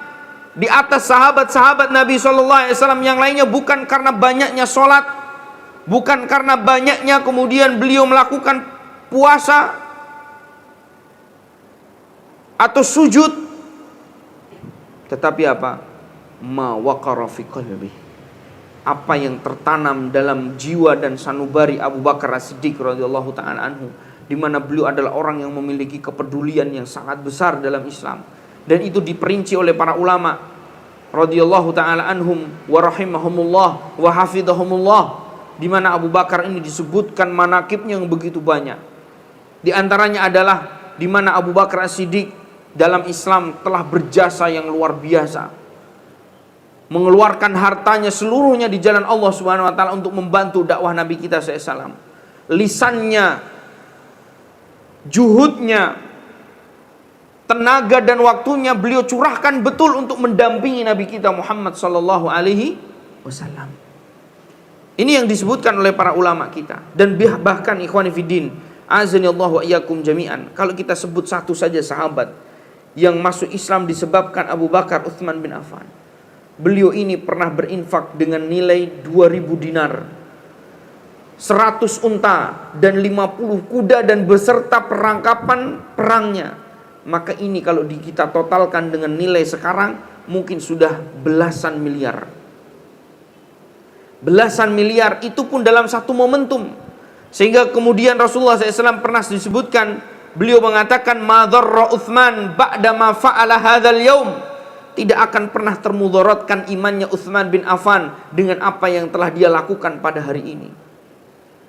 di atas sahabat-sahabat Nabi SAW yang lainnya bukan karena banyaknya sholat, bukan karena banyaknya kemudian beliau melakukan puasa atau sujud, tetapi apa? Ma waqara fi qalbi, apa yang tertanam dalam jiwa dan sanubari Abu Bakar As-Siddiq radhiyallahu ta'ala anhu, di mana beliau adalah orang yang memiliki kepedulian yang sangat besar dalam Islam. Dan itu diperinci oleh para ulama radhiyallahu ta'ala anhum wa rahimahumullah wa hafidhahumullah, di mana Abu Bakar ini disebutkan manakibnya yang begitu banyak. Di antaranya adalah di mana Abu Bakar As-Siddiq dalam Islam telah berjasa yang luar biasa, mengeluarkan hartanya seluruhnya di jalan Allah Subhanahu wa taala untuk membantu dakwah Nabi kita SAW. Lisannya, juhudnya, tenaga dan waktunya beliau curahkan betul untuk mendampingi Nabi kita Muhammad sallallahu alaihi wasallam. Ini yang disebutkan oleh para ulama kita. Dan bahkan ikhwani fiddin, azanillahu wa iyyakum jami'an, kalau kita sebut satu saja sahabat yang masuk Islam disebabkan Abu Bakar Utsman bin Affan. Beliau ini pernah berinfak dengan nilai 2000 dinar, 100 unta dan 50 kuda dan beserta perlengkapan perangnya. Maka ini kalau kita totalkan dengan nilai sekarang mungkin sudah belasan miliar. Belasan miliar itu pun dalam satu momentum. Sehingga kemudian Rasulullah SAW pernah disebutkan, beliau mengatakan, ma dharra Utsman ba'da ma fa'ala hadzal yaum. Tidak akan pernah termudaratkan imannya Utsman bin Affan dengan apa yang telah dia lakukan pada hari ini.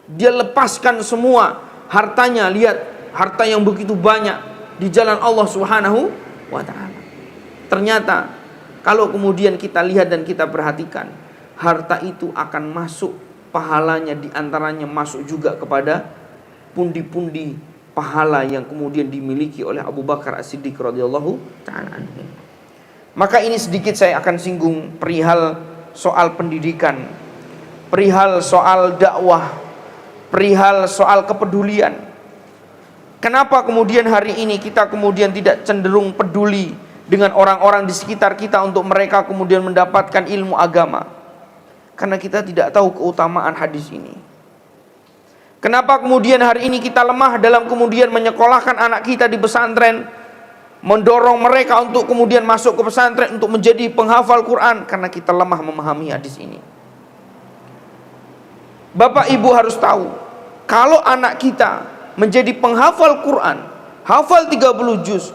Dia lepaskan semua hartanya, lihat harta yang begitu banyak di jalan Allah Subhanahu wa ta'ala. Ternyata kalau kemudian kita lihat dan kita perhatikan, harta itu akan masuk pahalanya, diantaranya masuk juga kepada pundi-pundi pahala yang kemudian dimiliki oleh Abu Bakar As-Siddiq radhiyallahu ta'ala anhu. Maka ini sedikit saya akan singgung perihal soal pendidikan, perihal soal dakwah, perihal soal kepedulian. Kenapa kemudian hari ini kita kemudian tidak cenderung peduli dengan orang-orang di sekitar kita untuk mereka kemudian mendapatkan ilmu agama? Karena kita tidak tahu keutamaan hadis ini. Kenapa kemudian hari ini kita lemah dalam kemudian menyekolahkan anak kita di pesantren, mendorong mereka untuk kemudian masuk ke pesantren untuk menjadi penghafal Quran? Karena kita lemah memahami hadis ini. Bapak Ibu harus tahu, kalau anak kita menjadi penghafal Quran, hafal 30 juz,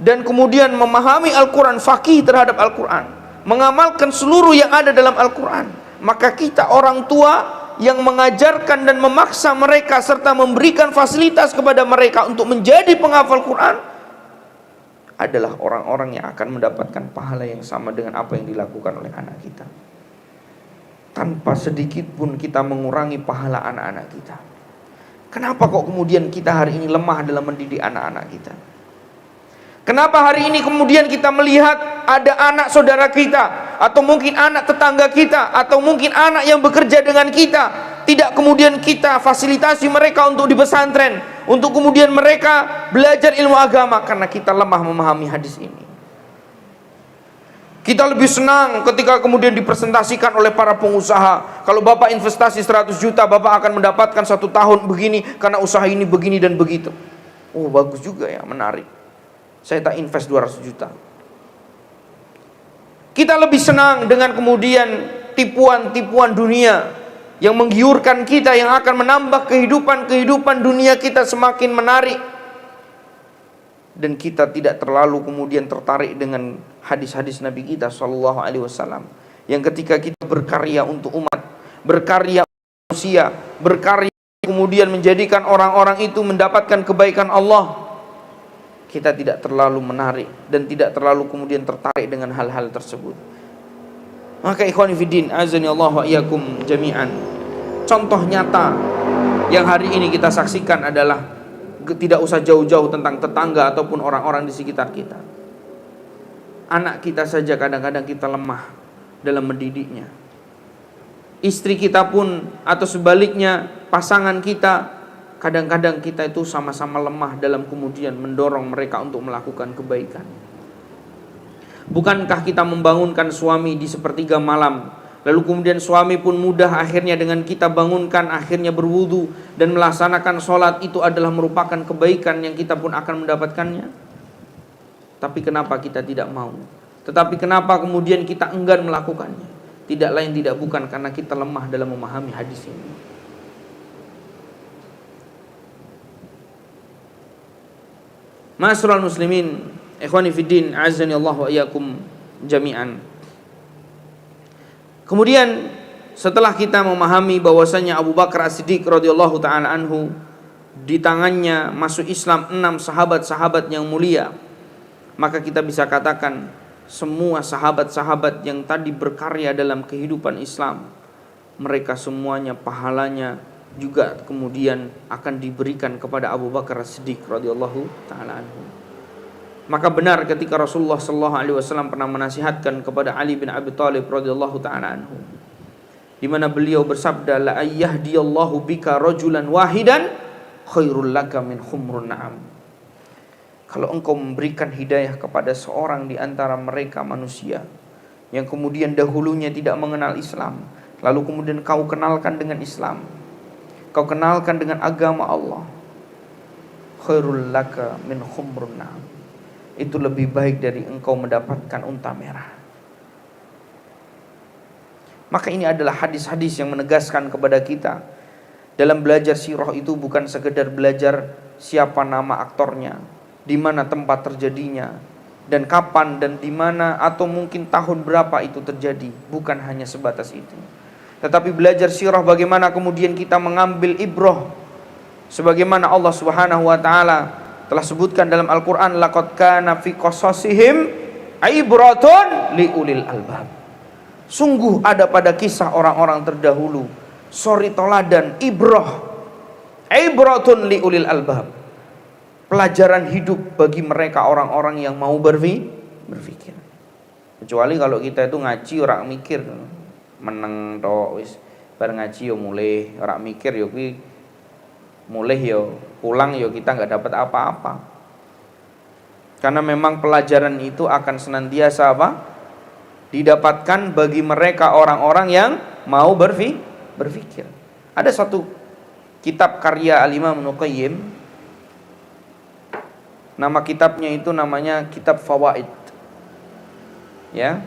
dan kemudian memahami Al-Quran, faqih terhadap Al-Quran, mengamalkan seluruh yang ada dalam Al-Quran, maka kita orang tua yang mengajarkan dan memaksa mereka serta memberikan fasilitas kepada mereka untuk menjadi penghafal Quran adalah orang-orang yang akan mendapatkan pahala yang sama dengan apa yang dilakukan oleh anak kita, tanpa sedikit pun kita mengurangi pahala anak-anak kita. Kenapa kok kemudian kita hari ini lemah dalam mendidik anak-anak kita? Kenapa hari ini kemudian kita melihat ada anak saudara kita, atau mungkin anak tetangga kita, atau mungkin anak yang bekerja dengan kita, tidak kemudian kita fasilitasi mereka untuk di pesantren, untuk kemudian mereka belajar ilmu agama? Karena kita lemah memahami hadis ini. Kita lebih senang ketika kemudian dipresentasikan oleh para pengusaha, kalau Bapak investasi 100 juta, Bapak akan mendapatkan 1 tahun begini, karena usaha ini begini dan begitu. Oh, bagus juga ya, menarik. Saya tak invest 200 juta. Kita lebih senang dengan kemudian tipuan-tipuan dunia yang menggiurkan kita, yang akan menambah kehidupan dunia kita semakin menarik. Dan kita tidak terlalu kemudian tertarik dengan hadis-hadis Nabi kita sallallahu alaihi wasallam, yang ketika kita berkarya untuk umat, berkarya manusia, berkarya kemudian menjadikan orang-orang itu mendapatkan kebaikan Allah, kita tidak terlalu menarik dan tidak terlalu kemudian tertarik dengan hal-hal tersebut. Maka ikhwani fiddin, azani Allah wa iyyakum jami'an, contoh nyata yang hari ini kita saksikan adalah tidak usah jauh-jauh tentang tetangga ataupun orang-orang di sekitar kita. Anak kita saja kadang-kadang kita lemah dalam mendidiknya. Istri kita pun atau sebaliknya pasangan kita, kadang-kadang kita itu sama-sama lemah dalam kemudian mendorong mereka untuk melakukan kebaikan. Bukankah kita membangunkan suami di sepertiga malam, lalu kemudian suami pun mudah akhirnya dengan kita bangunkan, akhirnya berwudu dan melaksanakan sholat, itu adalah merupakan kebaikan yang kita pun akan mendapatkannya. Tapi kenapa kita tidak mau? Tetapi kenapa kemudian kita enggan melakukannya? Tidak lain tidak bukan karena kita lemah dalam memahami hadis ini. Ma'asyiral muslimin, ikhwani fiddin, azani Allah wa iyyakum jami'an. Kemudian setelah kita memahami bahwasanya Abu Bakar As-Siddiq radhiyallahu taala anhu di tangannya masuk Islam 6 sahabat-sahabat yang mulia, maka kita bisa katakan semua sahabat-sahabat yang tadi berkarya dalam kehidupan Islam, mereka semuanya pahalanya juga kemudian akan diberikan kepada Abu Bakar As-Siddiq radhiyallahu taala anhu. Maka benar ketika Rasulullah sallallahu alaihi wasallam pernah menasihatkan kepada Ali bin Abi Thalib radhiyallahu taala anhu, di mana beliau bersabda, la ayyahdiyallahu bika rajulan wahidan khairul laka min humrun na'am. Kalau engkau memberikan hidayah kepada seorang di antara mereka manusia yang kemudian dahulunya tidak mengenal Islam, lalu kemudian kau kenalkan dengan Islam, kau kenalkan dengan agama Allah, khairul laka min humrun na'am, itu lebih baik dari engkau mendapatkan unta merah. Maka ini adalah hadis-hadis yang menegaskan kepada kita, dalam belajar sirah itu bukan sekedar belajar siapa nama aktornya, di mana tempat terjadinya, dan kapan dan di mana atau mungkin tahun berapa itu terjadi. Bukan hanya sebatas itu, tetapi belajar sirah bagaimana kemudian kita mengambil ibrah, sebagaimana Allah Subhanahu wa taala telah sebutkan dalam Al-Quran, laqad kana fi qasasihim ibratun liulil albab. Sungguh ada pada kisah orang-orang terdahulu suri toladan, ibrah, ibratun liulil albab, pelajaran hidup bagi mereka orang-orang yang mau berpikir. Kecuali kalau kita itu ngaji orang mikir, meneng tok wis bar ngaji yo mulai, orang mikir yo kuwi mulai yo pulang yo kita nggak dapat apa-apa. Karena memang pelajaran itu akan senantiasa didapatkan bagi mereka orang-orang yang mau berpikir. Ada satu kitab karya Al-Imam Ibnu Qayyim, nama kitabnya itu namanya Kitab Fawaid. Ya.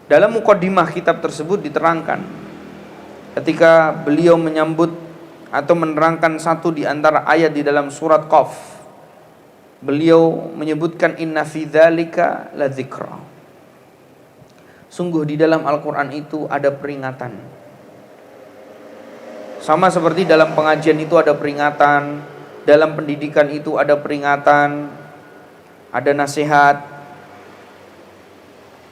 Dalam muqaddimah kitab tersebut diterangkan ketika beliau menyambut atau menerangkan satu di antara ayat di dalam surat Qaf, beliau menyebutkan inna fi dzalika ladzikra. Sungguh di dalam Al-Quran itu ada peringatan. Sama seperti dalam pengajian itu ada peringatan, dalam pendidikan itu ada peringatan, ada nasihat.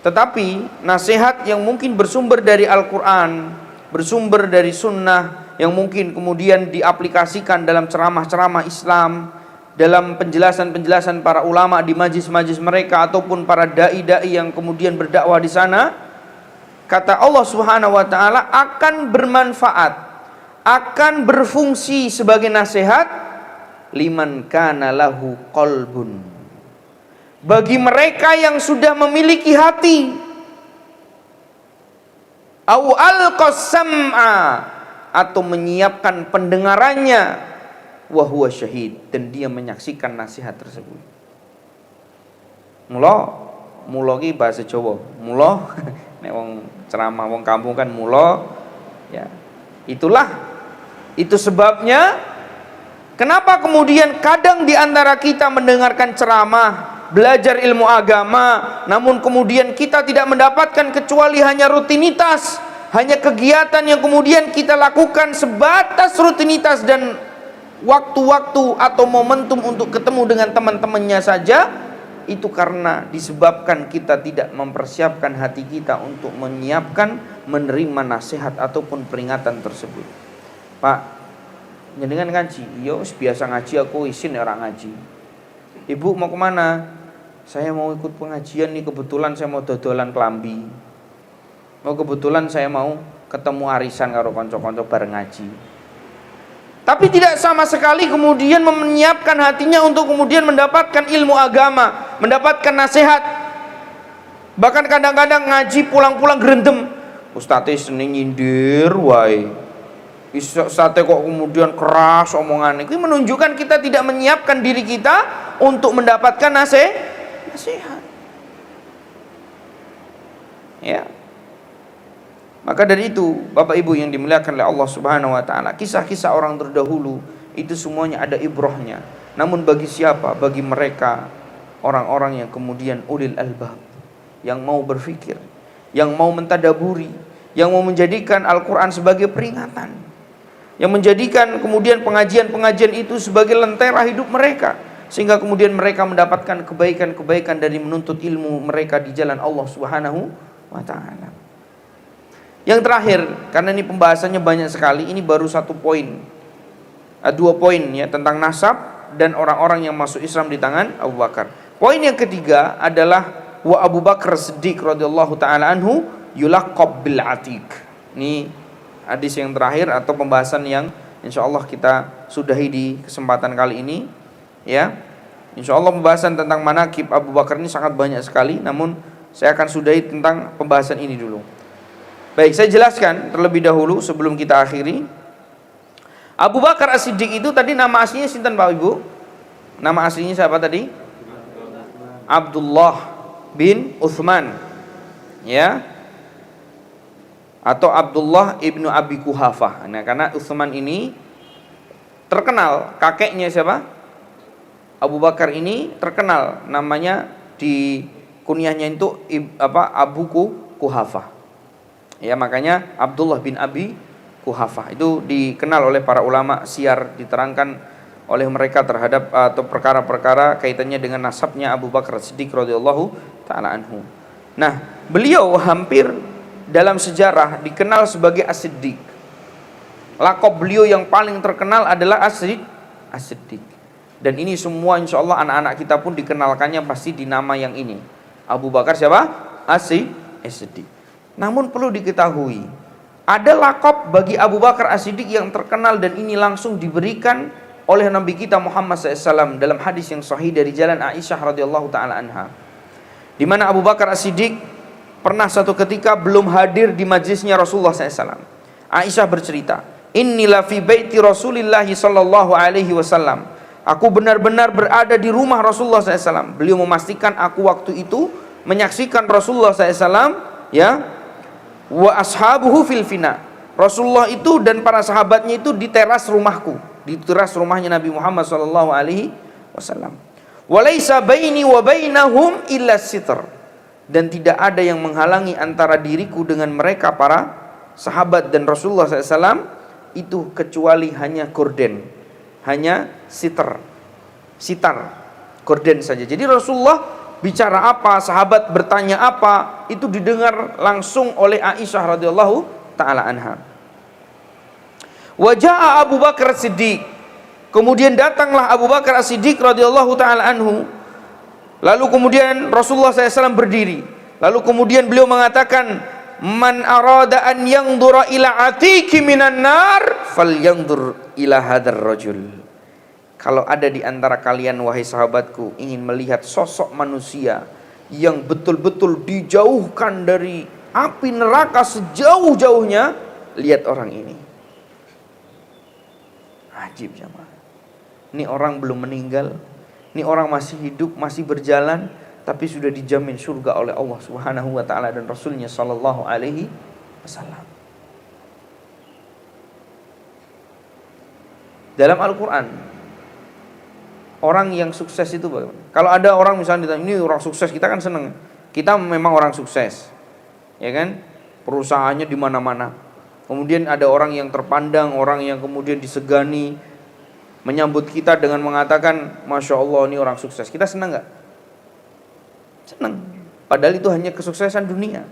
Tetapi nasihat yang mungkin bersumber dari Al-Quran, bersumber dari sunnah, yang mungkin kemudian diaplikasikan dalam ceramah-ceramah Islam, dalam penjelasan-penjelasan para ulama di majlis-majlis mereka ataupun para dai-dai yang kemudian berdakwah di sana, kata Allah Subhanahu wa taala akan bermanfaat, akan berfungsi sebagai nasihat liman kana lahu qalbun, bagi mereka yang sudah memiliki hati, au alqas sam'a, atau menyiapkan pendengarannya, wa huwa syahid, dan dia menyaksikan nasihat tersebut. Mula ki bahasa Jawa. Mula nek wong ceramah wong kampung kan mula ya. Itu sebabnya kenapa kemudian kadang di antara kita mendengarkan ceramah, belajar ilmu agama, namun kemudian kita tidak mendapatkan kecuali hanya rutinitas, hanya kegiatan yang kemudian kita lakukan sebatas rutinitas dan waktu-waktu atau momentum untuk ketemu dengan teman-temannya saja. Itu karena disebabkan kita tidak mempersiapkan hati kita untuk menyiapkan menerima nasihat ataupun peringatan tersebut. Pak, Jenengan ngaji? Iya, biasa ngaji, aku isin orang ngaji. Ibu mau kemana? Saya mau ikut pengajian nih, kebetulan saya mau dodolan kelambi. Kebetulan saya mau ketemu arisan karo konco-konco bareng ngaji. Tapi tidak sama sekali kemudian menyiapkan hatinya untuk kemudian mendapatkan ilmu agama, mendapatkan nasihat. Bahkan kadang-kadang ngaji pulang-pulang gerendem. Ustadz seneng nyindir wae. Sate kok kemudian keras omongan. Itu menunjukkan kita tidak menyiapkan diri kita untuk mendapatkan nasihat. Ya. Maka dari itu, Bapak Ibu yang dimuliakan oleh Allah Subhanahu wa taala, kisah-kisah orang terdahulu itu semuanya ada ibrahnya. Namun bagi siapa? Bagi mereka orang-orang yang kemudian ulil albab, yang mau berpikir, yang mau mentadaburi, yang mau menjadikan Al-Qur'an sebagai peringatan, yang menjadikan kemudian pengajian-pengajian itu sebagai lentera hidup mereka, sehingga kemudian mereka mendapatkan kebaikan-kebaikan dari menuntut ilmu mereka di jalan Allah Subhanahu wa taala. Yang terakhir, karena ini pembahasannya banyak sekali, ini baru 1 poin, 2 poin ya, tentang nasab dan orang-orang yang masuk Islam di tangan Abu Bakar. Poin yang ketiga adalah wa Abu Bakar Siddiq radhiyallahu taala anhu yulaqab bil Atiq. Ini hadis yang terakhir atau pembahasan yang insyaallah kita sudahi di kesempatan kali ini ya. Insyaallah pembahasan tentang manaqib Abu Bakar ini sangat banyak sekali, namun saya akan sudahi tentang pembahasan ini dulu. Baik, saya jelaskan terlebih dahulu sebelum kita akhiri. Abu Bakar As-Siddiq itu tadi nama aslinya sinten Pak Ibu? Nama aslinya siapa tadi? Abdullah bin Uthman. Ya. Atau Abdullah ibnu Abi Kuhafah. Nah, karena Uthman ini terkenal, kakeknya siapa? Abu Bakar ini terkenal, namanya di kunyahnya itu Abu Kuhafah. Ya, makanya Abdullah bin Abi Kuhafah itu dikenal oleh para ulama siyar, diterangkan oleh mereka terhadap atau perkara-perkara kaitannya dengan nasabnya Abu Bakar Siddiq radhiyallahu taala anhu. Nah, beliau hampir dalam sejarah dikenal sebagai As-Siddiq. Lakop beliau yang paling terkenal adalah As-Siddiq. Dan ini semua insyaallah anak-anak kita pun dikenalkannya pasti di nama yang ini. Abu Bakar siapa? As-Siddiq. Namun perlu diketahui, ada lakop bagi Abu Bakar As-Siddiq yang terkenal dan ini langsung diberikan oleh Nabi kita Muhammad SAW dalam hadis yang sahih dari jalan Aisyah radhiyallahu taala anha, di mana Abu Bakar As-Siddiq pernah satu ketika belum hadir di majlisnya Rasulullah SAW. Aisyah bercerita, "Innila fi baiti Rasulillah sallallahu alaihi wasallam." Aku benar-benar berada di rumah Rasulullah SAW. Beliau memastikan aku waktu itu menyaksikan Rasulullah SAW, ya. Wa ashabuhu fil fina. Rasulullah itu dan para sahabatnya itu di teras rumahku, di teras rumahnya Nabi Muhammad sallallahu alaihi wasallam. Wa laisa baini wa bainahum illa sitr. Dan tidak ada yang menghalangi antara diriku dengan mereka para sahabat dan Rasulullah SAW itu kecuali hanya gorden, hanya sitar, gorden saja. Jadi Rasulullah bicara apa, sahabat bertanya apa, itu didengar langsung oleh Aisyah radhiyallahu taala anha. Wajah Abu Bakar Siddiq. Kemudian datanglah Abu Bakar As-Siddiq radhiyallahu taala anhu. Lalu kemudian Rasulullah SAW berdiri. Lalu kemudian beliau mengatakan, "Man arada an yanzura ila atiqi minan nar, falyanzur ila hadzal rajul." Kalau ada di antara kalian wahai sahabatku ingin melihat sosok manusia yang betul-betul dijauhkan dari api neraka sejauh-jauhnya, lihat orang ini. Ajib jemaah. Ini orang belum meninggal, ini orang masih hidup, masih berjalan, tapi sudah dijamin surga oleh Allah Subhanahu wa taala dan Rasulnya sallallahu alaihi wasallam. Dalam Al-Qur'an, orang yang sukses itu bagaimana? Kalau ada orang misalnya ditanya, ini orang sukses, kita kan seneng. Kita memang orang sukses, ya kan? Perusahaannya di mana-mana. Kemudian ada orang yang terpandang, orang yang kemudian disegani, menyambut kita dengan mengatakan, Masya Allah ini orang sukses. Kita senang nggak? Senang. Padahal itu hanya kesuksesan dunia.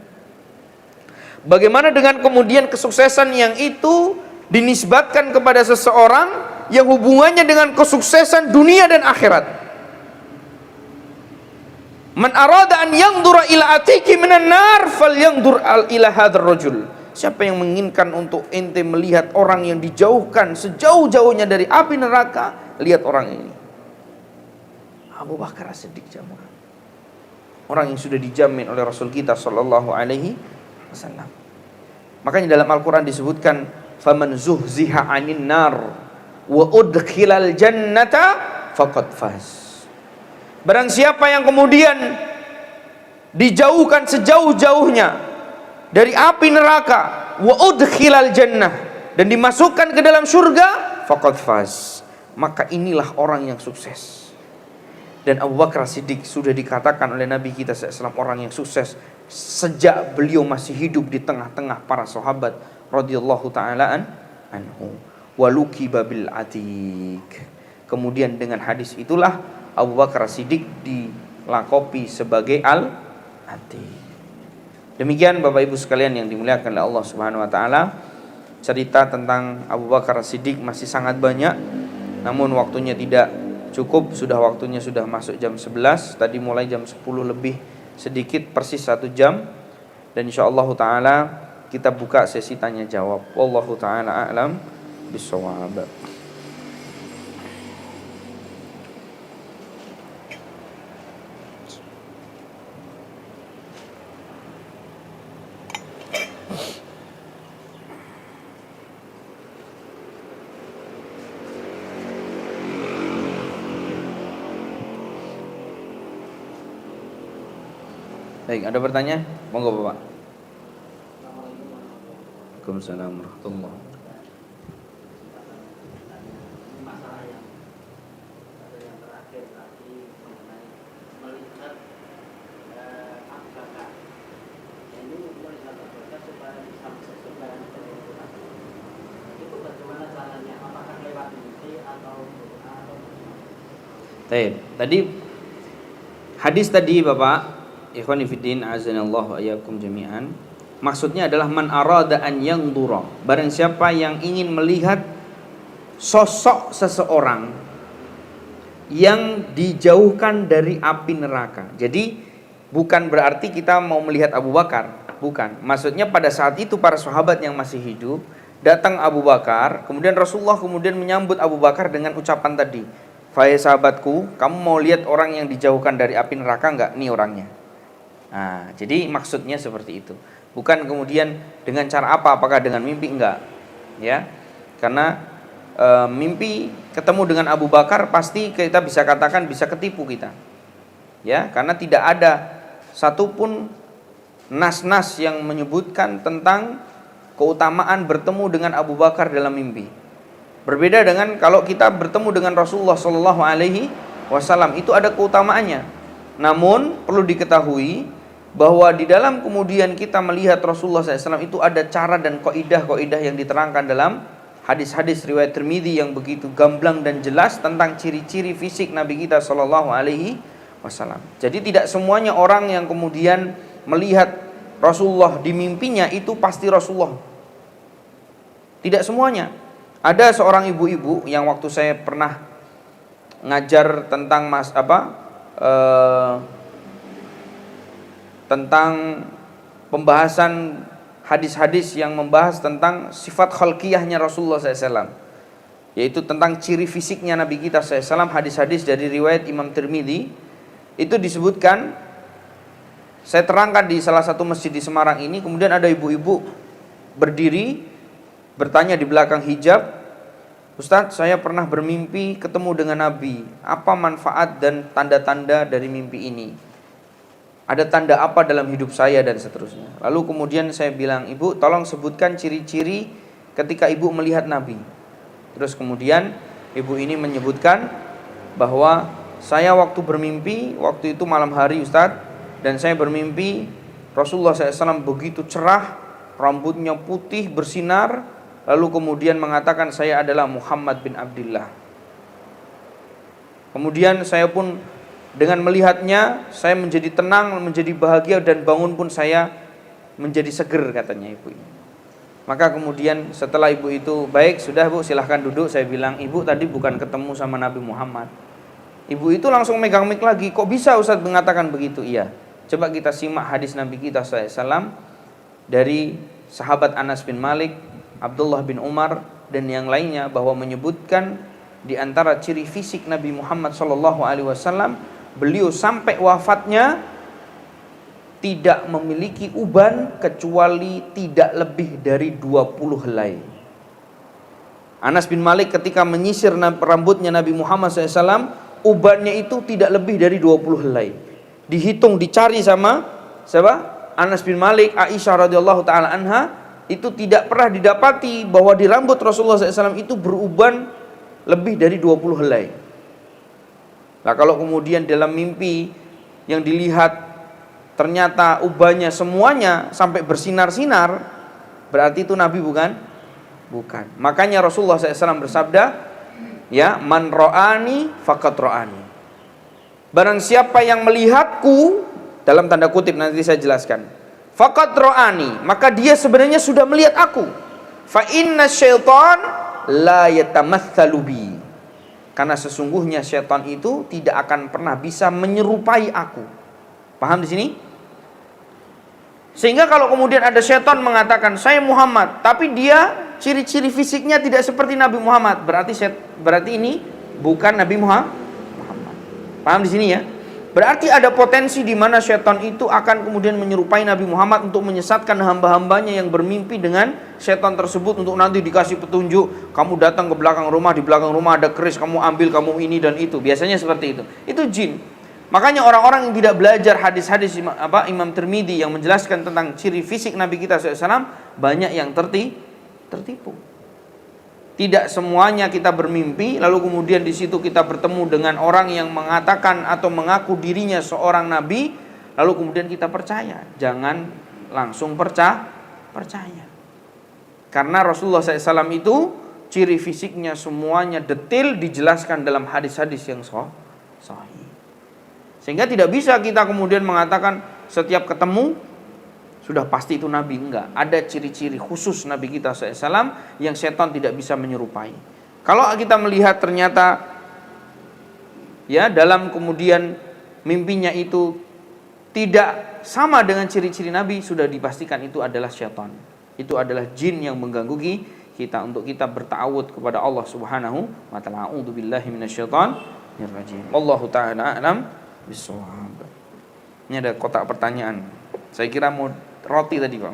Bagaimana dengan kemudian kesuksesan yang itu dinisbatkan kepada seseorang yang hubungannya dengan kesuksesan dunia dan akhirat. Man arada an yangdura ila atiki minan nar falyangdur ila hadzal rajul. Siapa yang menginginkan untuk ente melihat orang yang dijauhkan sejauh-jauhnya dari api neraka, lihat orang ini. Abu Bakar As-Siddiq jamaah. Orang yang sudah dijamin oleh Rasul kita sallallahu alaihi wasallam. Makanya dalam Al-Qur'an disebutkan faman zuhziha 'anil nar wa udkhilal jannata faqad faz. Barang siapa yang kemudian dijauhkan sejauh-jauhnya dari api neraka, wa udkhilal jannah, dan dimasukkan ke dalam surga, faqad faz, maka inilah orang yang sukses. Dan Abu Bakar Siddiq sudah dikatakan oleh Nabi kita SAW orang yang sukses sejak beliau masih hidup di tengah-tengah para sahabat radhiyallahu taala anhu. Walukiba bil atik. Kemudian dengan hadis itulah Abu Bakar Siddiq dilakopi sebagai al-atik. Demikian Bapak Ibu sekalian yang dimuliakan oleh Allah Subhanahu wa taala, cerita tentang Abu Bakar Siddiq masih sangat banyak, namun waktunya tidak cukup. Waktunya sudah masuk jam 11. Tadi mulai jam 10 lebih sedikit, persis 1 jam. Dan insyaallah taala kita buka sesi tanya jawab. Wallahu taala a'lam bishawab. Baik, ada pertanyaan? Monggo Bapak. Waalaikumsalam warahmatullahi wabarakatuh. Tadi hadis tadi Bapak, ikhwani fiddin azanallahu ayyakum jami'an, maksudnya adalah man arada an yangdura, barang siapa yang ingin melihat sosok seseorang yang dijauhkan dari api neraka. Jadi bukan berarti kita mau melihat Abu Bakar, bukan. Maksudnya pada saat itu para sahabat yang masih hidup datang Abu Bakar, kemudian Rasulullah kemudian menyambut Abu Bakar dengan ucapan tadi, "Wahai sahabatku, kamu mau lihat orang yang dijauhkan dari api neraka enggak? Nih orangnya." Nah, jadi maksudnya seperti itu. Bukan kemudian dengan cara apa? Apakah dengan mimpi? Enggak. Ya. Karena mimpi ketemu dengan Abu Bakar pasti kita bisa katakan bisa ketipu kita. Ya, karena tidak ada satupun nas-nas yang menyebutkan tentang keutamaan bertemu dengan Abu Bakar dalam mimpi. Berbeda dengan kalau kita bertemu dengan Rasulullah Shallallahu Alaihi Wasallam, itu ada keutamaannya. Namun perlu diketahui bahwa di dalam kemudian kita melihat Rasulullah SAW itu ada cara dan kaidah-kaidah yang diterangkan dalam hadis-hadis riwayat Tirmidzi yang begitu gamblang dan jelas tentang ciri-ciri fisik Nabi kita Shallallahu Alaihi Wasallam. Jadi tidak semuanya orang yang kemudian melihat Rasulullah di mimpinya itu pasti Rasulullah. Tidak semuanya. Ada seorang ibu-ibu yang waktu saya pernah ngajar tentang tentang pembahasan hadis-hadis yang membahas tentang sifat khalqiyahnya Rasulullah SAW, yaitu tentang ciri fisiknya Nabi kita SAW. Hadis-hadis dari riwayat Imam Tirmidzi itu disebutkan, saya terangkan di salah satu masjid di Semarang ini. Kemudian ada ibu-ibu berdiri bertanya di belakang hijab, "Ustadz, saya pernah bermimpi ketemu dengan Nabi. Apa manfaat dan tanda-tanda dari mimpi ini? Ada tanda apa dalam hidup saya?" dan seterusnya. Lalu kemudian saya bilang, "Ibu, tolong sebutkan ciri-ciri ketika ibu melihat Nabi." Terus kemudian ibu ini menyebutkan bahwa saya waktu bermimpi, waktu itu malam hari Ustadz, dan saya bermimpi Rasulullah SAW begitu cerah, rambutnya putih bersinar, lalu kemudian mengatakan saya adalah Muhammad bin Abdullah. Kemudian saya pun dengan melihatnya, saya menjadi tenang, menjadi bahagia, dan bangun pun saya menjadi seger," katanya ibu ini. Maka kemudian setelah ibu itu, baik sudah bu silahkan duduk, saya bilang ibu tadi bukan ketemu sama Nabi Muhammad. Ibu itu langsung megang mic lagi, kok bisa Ustadz mengatakan begitu? Iya, coba kita simak hadis Nabi kita SAW dari sahabat Anas bin Malik, Abdullah bin Umar dan yang lainnya, bahwa menyebutkan di antara ciri fisik Nabi Muhammad SAW, beliau sampai wafatnya tidak memiliki uban kecuali tidak lebih dari 20 helai. Anas bin Malik ketika menyisir rambutnya Nabi Muhammad SAW, ubannya itu tidak lebih dari 20 helai. Dihitung, dicari sama siapa? Anas bin Malik, Aisyah radhiyallahu taala anha, itu tidak pernah didapati bahwa di rambut Rasulullah SAW itu beruban lebih dari 20 helai. Nah kalau kemudian dalam mimpi yang dilihat ternyata ubannya semuanya sampai bersinar-sinar, berarti itu Nabi bukan? Bukan. Makanya Rasulullah SAW bersabda, ya, man ro'ani faqad ro'ani. Barang siapa yang melihatku, dalam tanda kutip nanti saya jelaskan, faqad ro'ani, maka dia sebenarnya sudah melihat aku. Fa inna syaitan la yatamatsalu bi. Karena sesungguhnya syaitan itu tidak akan pernah bisa menyerupai aku. Paham di sini? Sehingga kalau kemudian ada syaitan mengatakan saya Muhammad, tapi dia ciri-ciri fisiknya tidak seperti Nabi Muhammad, berarti ini bukan Nabi Muhammad. Paham di sini ya? Berarti ada potensi di mana syaitan itu akan kemudian menyerupai Nabi Muhammad untuk menyesatkan hamba-hambanya yang bermimpi dengan syaitan tersebut, untuk nanti dikasih petunjuk, kamu datang ke belakang rumah, di belakang rumah ada keris, kamu ambil, kamu ini dan itu. Biasanya seperti itu. Itu jin. Makanya orang-orang yang tidak belajar hadis-hadis Imam Tirmidzi yang menjelaskan tentang ciri fisik Nabi kita SAW, banyak yang tertipu. Tidak semuanya kita bermimpi lalu kemudian di situ kita bertemu dengan orang yang mengatakan atau mengaku dirinya seorang nabi, lalu kemudian kita percaya. Jangan langsung percaya. Karena Rasulullah SAW itu ciri fisiknya semuanya detail dijelaskan dalam hadis-hadis yang sahih. Sehingga tidak bisa kita kemudian mengatakan setiap ketemu sudah pasti itu Nabi. Enggak, ada ciri-ciri khusus Nabi kita SAW yang setan tidak bisa menyerupai. Kalau kita melihat ternyata ya dalam kemudian mimpinya itu tidak sama dengan ciri-ciri Nabi, sudah dipastikan itu adalah syaitan. Itu adalah jin yang mengganggu kita untuk kita bertawud kepada Allah Subhanahu wa taala. A'udzubillahi minasyaitonir rajim. Wallahu taala a'lam bishawab. Ini ada kotak pertanyaan. Saya kira mau roti tadi Pak.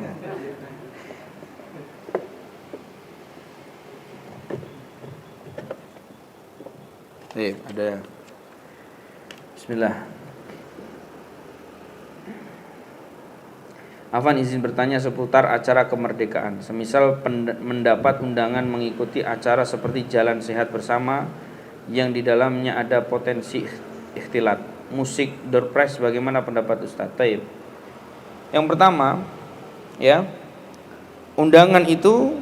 Ada. Bismillah. Afan izin bertanya seputar acara kemerdekaan. Semisal mendapat undangan mengikuti acara seperti jalan sehat bersama yang di dalamnya ada potensi ikhtilat, musik, door prize, bagaimana pendapat Ustaz? Taib. Yang pertama, ya, undangan itu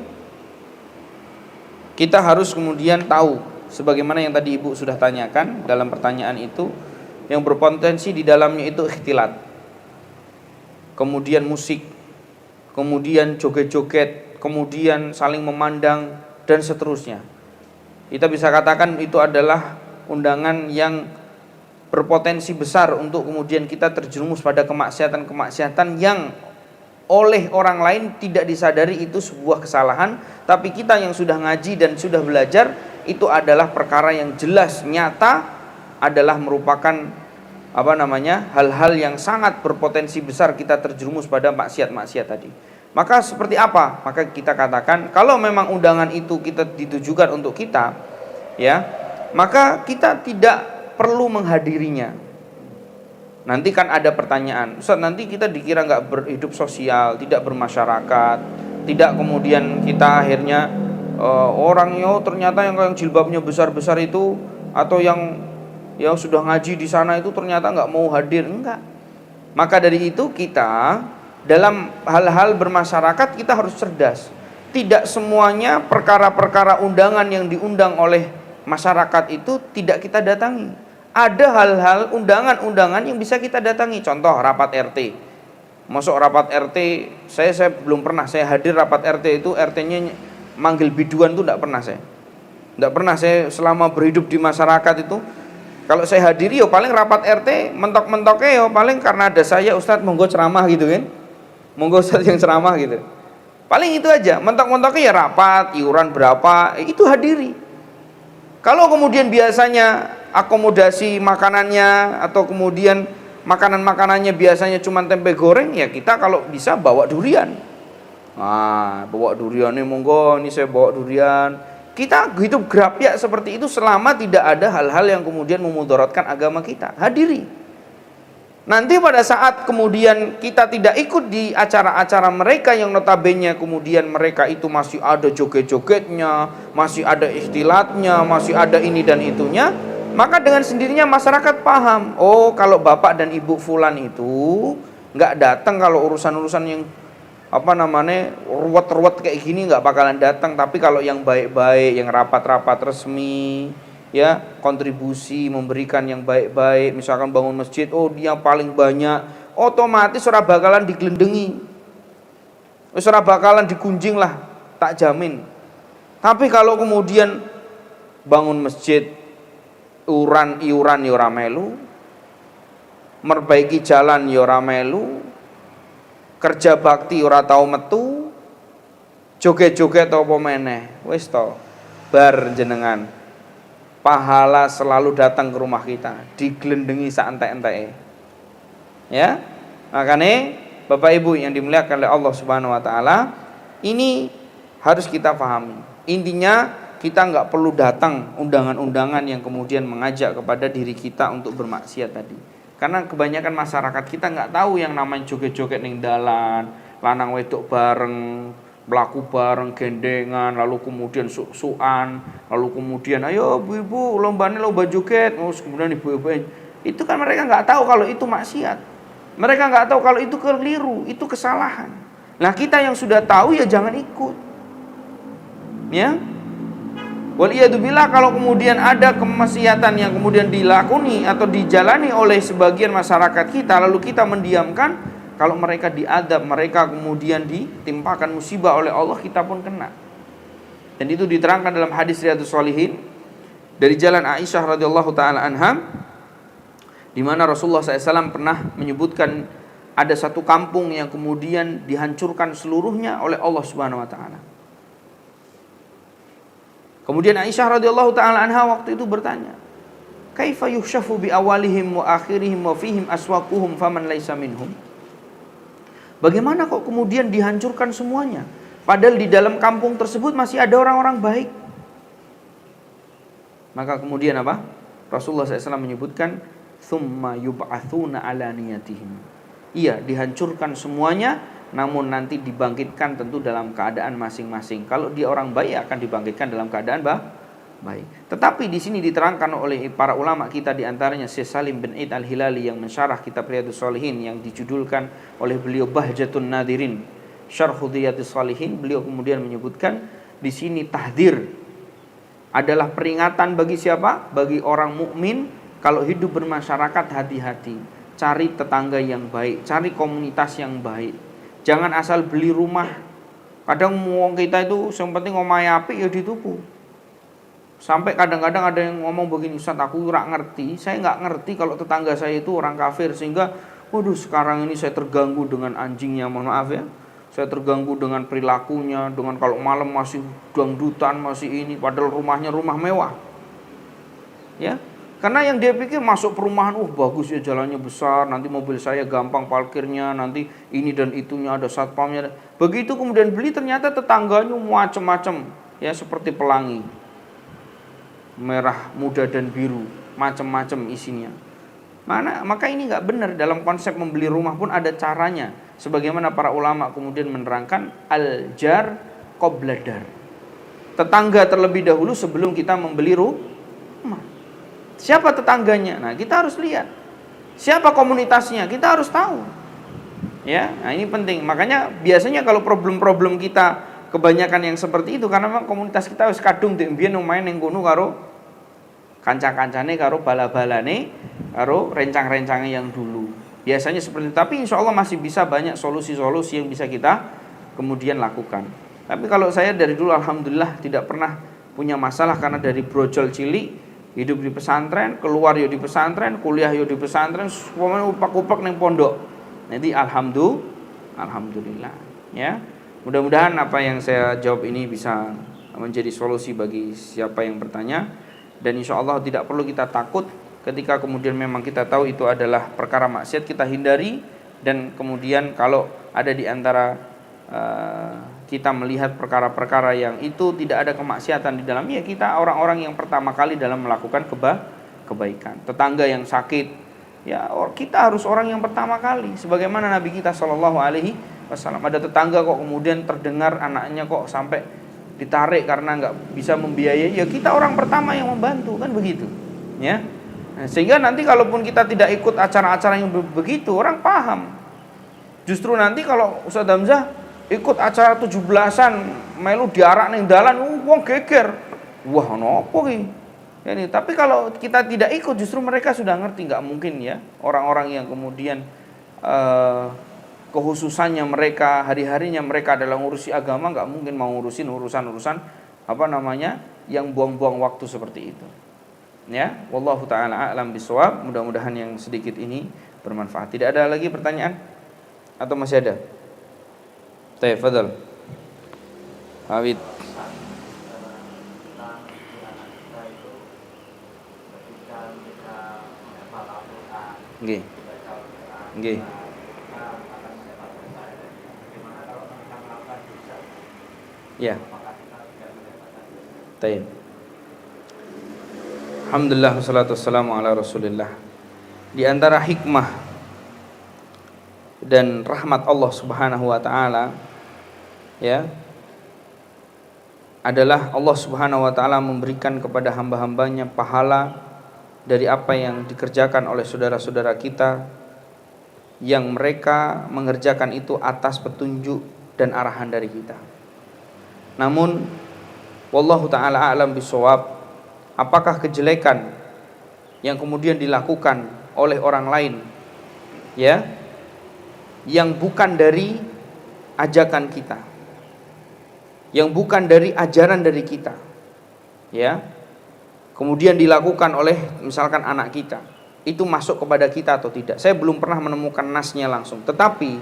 kita harus kemudian tahu, sebagaimana yang tadi Ibu sudah tanyakan dalam pertanyaan itu, yang berpotensi di dalamnya itu ikhtilat, kemudian musik, kemudian joget-joget, kemudian saling memandang dan seterusnya. Kita bisa katakan itu adalah undangan yang berpotensi besar untuk kemudian kita terjerumus pada kemaksiatan-kemaksiatan yang oleh orang lain tidak disadari itu sebuah kesalahan, tapi kita yang sudah ngaji dan sudah belajar, itu adalah perkara yang jelas nyata adalah merupakan hal-hal yang sangat berpotensi besar kita terjerumus pada maksiat-maksiat tadi. Maka seperti apa? Maka kita katakan kalau memang undangan itu kita ditujukan untuk kita, ya, maka kita tidak perlu menghadirinya. Nanti kan ada pertanyaan, Ustaz, nanti kita dikira nggak berhidup sosial, tidak bermasyarakat, tidak kemudian kita akhirnya orangnya ternyata yang jilbabnya besar-besar itu, atau yang sudah ngaji di sana itu ternyata nggak mau hadir. Enggak. Maka dari itu kita dalam hal-hal bermasyarakat kita harus cerdas. Tidak semuanya perkara-perkara undangan yang diundang oleh masyarakat itu tidak kita datangi. Ada hal-hal undangan-undangan yang bisa kita datangi. Contoh rapat RT. Masuk rapat RT, saya belum pernah, saya hadir rapat RT itu RT-nya manggil biduan tuh enggak pernah saya. Enggak pernah saya selama berhidup di masyarakat itu. Kalau saya hadiri yo paling rapat RT mentok-mentoknya yo paling karena ada saya Ustadz monggo ceramah gitu kan. Monggo Ustadz yang ceramah gitu. Paling itu aja, mentok-mentoknya ya rapat, iuran berapa, itu hadiri. Kalau kemudian biasanya akomodasi makanannya atau kemudian makanan-makanannya biasanya cuma tempe goreng, ya kita kalau bisa bawa durian. Nah, bawa durian nih monggo, ini saya bawa durian. Kita hidup gerapiak seperti itu selama tidak ada hal-hal yang kemudian memudaratkan agama kita. Hadiri. Nanti pada saat kemudian kita tidak ikut di acara-acara mereka yang notabene kemudian mereka itu masih ada joget-jogetnya, masih ada ikhtilatnya, masih ada ini dan itunya, maka dengan sendirinya masyarakat paham, oh kalau bapak dan ibu fulan itu nggak datang kalau urusan-urusan yang ruwet-ruwet kayak gini nggak bakalan datang, tapi kalau yang baik-baik, yang rapat-rapat resmi, ya kontribusi memberikan yang baik-baik, misalkan bangun masjid, oh dia paling banyak, otomatis ora bakalan digelendengi, ora bakalan digunjing lah, tak jamin. Tapi kalau kemudian bangun masjid iuran ya ora melu, merbaiki jalan ya ora melu, kerja bakti ora tau metu, joget-joget apa meneh, wis to bar jenengan. Pahala selalu datang ke rumah kita, diglendengi saentek-enteke. Ya. Makanya Bapak Ibu yang dimuliakan oleh Allah Subhanahu wa taala, ini harus kita pahami. Intinya kita enggak perlu datang undangan-undangan yang kemudian mengajak kepada diri kita untuk bermaksiat tadi. Karena kebanyakan masyarakat kita enggak tahu yang namanya joget-joget ning dalan, lanang wedok bareng, melaku bareng gendengan, lalu kemudian suk-sukan, lalu kemudian ayo ibu-ibu lomba joget, terus kemudian ibu-ibu itu kan mereka nggak tahu kalau itu maksiat, mereka nggak tahu kalau itu keliru, itu kesalahan. Nah kita yang sudah tahu ya jangan ikut, ya. Waliyadzubillah, kalau kemudian ada kemaksiatan yang kemudian dilakoni atau dijalani oleh sebagian masyarakat kita, lalu kita mendiamkan, kalau mereka diadab, mereka kemudian ditimpakan musibah oleh Allah, kita pun kena. Dan itu diterangkan dalam hadis Riyadhus Shalihin dari jalan Aisyah radhiyallahu taala anha, di mana Rasulullah SAW pernah menyebutkan ada satu kampung yang kemudian dihancurkan seluruhnya oleh Allah Subhanahu wa taala. Kemudian Aisyah radhiyallahu taala anha waktu itu bertanya, "Kaifa yuhsyafu bi awalihim wa akhirihim wa fihim aswaquhum faman laisa minhum?" Bagaimana kok kemudian dihancurkan semuanya? Padahal di dalam kampung tersebut masih ada orang-orang baik. Maka kemudian apa? Rasulullah SAW menyebutkan, "Tsumma yub'atsuna ala niyatihim." Iya, dihancurkan semuanya, namun nanti dibangkitkan tentu dalam keadaan masing-masing. Kalau dia orang baik akan dibangkitkan dalam keadaan baik. Tetapi di sini diterangkan oleh para ulama kita, di antaranya Syekh Salim bin Id Al-Hilali yang mensyarah kitab Riyadhus Shalihin yang dijudulkan oleh beliau Bahjatun Nadirin Syarh Riyadhus Shalihin. Beliau kemudian menyebutkan di sini tahdzir adalah peringatan bagi siapa? Bagi orang mukmin kalau hidup bermasyarakat, hati-hati. Cari tetangga yang baik, cari komunitas yang baik. Jangan asal beli rumah. Kadang wong kita itu yang penting omahe apik ya dituku. Sampai kadang-kadang ada yang ngomong begini, Ustaz aku ora ngerti, saya nggak ngerti kalau tetangga saya itu orang kafir, sehingga waduh sekarang ini saya terganggu dengan anjingnya, mohon maaf ya, saya terganggu dengan perilakunya, dengan kalau malam masih dangdutan, masih ini, padahal rumahnya rumah mewah, ya, karena yang dia pikir masuk perumahan, bagus ya jalannya besar, nanti mobil saya gampang parkirnya, nanti ini dan itunya ada satpamnya, begitu kemudian beli ternyata tetangganya macam-macam, ya seperti pelangi. Merah, muda dan biru, macam-macam isinya. Maka ini nggak benar. Dalam konsep membeli rumah pun ada caranya. Sebagaimana para ulama kemudian menerangkan al-jar qobladar. Tetangga terlebih dahulu sebelum kita membeli rumah. Siapa tetangganya? Nah kita harus lihat. Siapa komunitasnya? Kita harus tahu. Ya, nah ini penting. Makanya biasanya kalau problem-problem kita kebanyakan yang seperti itu karena memang komunitas kita wis kadung mbiyen main ning kono karo kanca-kancane, karo bala-balane, karo rencang-rencange yang dulu. Biasanya seperti itu. Tapi insya Allah masih bisa banyak solusi-solusi yang bisa kita kemudian lakukan. Tapi kalau saya dari dulu alhamdulillah tidak pernah punya masalah, karena dari brojol cilik hidup di pesantren, keluar yo di pesantren, kuliah yo di pesantren, semuanya upak-upak neng pondok. Jadi alhamdulillah ya. Mudah-mudahan apa yang saya jawab ini bisa menjadi solusi bagi siapa yang bertanya, dan insya Allah tidak perlu kita takut ketika kemudian memang kita tahu itu adalah perkara maksiat, kita hindari. Dan kemudian kalau ada di antara kita melihat perkara-perkara yang itu tidak ada kemaksiatan di dalamnya, kita orang-orang yang pertama kali dalam melakukan kebaikan. Tetangga yang sakit, ya kita harus orang yang pertama kali. Sebagaimana Nabi kita Shallallahu Alaihi Wasallam, ada tetangga kok kemudian terdengar anaknya kok sampai ditarik karena nggak bisa membiayai, ya kita orang pertama yang membantu, kan begitu ya. Nah, sehingga nanti kalaupun kita tidak ikut acara-acara yang begitu, orang paham. Justru nanti kalau Ustaz Hamzah ikut acara 17-an melu diarak ning dalan, wong geger, wah nopo ki ini. Tapi kalau kita tidak ikut, justru mereka sudah ngerti, nggak mungkin ya orang-orang yang kemudian kehususannya mereka, hari-harinya mereka adalah ngurusi agama, nggak mungkin mau ngurusin urusan-urusan yang buang-buang waktu seperti itu. Ya, wallahu taala a'lam bishawab. Mudah-mudahan yang sedikit ini bermanfaat. Tidak ada lagi pertanyaan atau masih ada? Tafadhal. Hawid. Nggih. Nggih. Ya. Tayyib. Alhamdulillah wassalatu wassalamu ala Rasulillah. Di antara hikmah dan rahmat Allah Subhanahu wa taala ya adalah Allah Subhanahu wa taala memberikan kepada hamba-hambanya pahala dari apa yang dikerjakan oleh saudara-saudara kita, yang mereka mengerjakan itu atas petunjuk dan arahan dari kita. Namun wallahu taala a'lam bishawab, apakah kejelekan yang kemudian dilakukan oleh orang lain ya yang bukan dari ajakan kita, yang bukan dari ajaran dari kita ya, kemudian dilakukan oleh misalkan anak kita, itu masuk kepada kita atau tidak? Saya belum pernah menemukan nasnya langsung, tetapi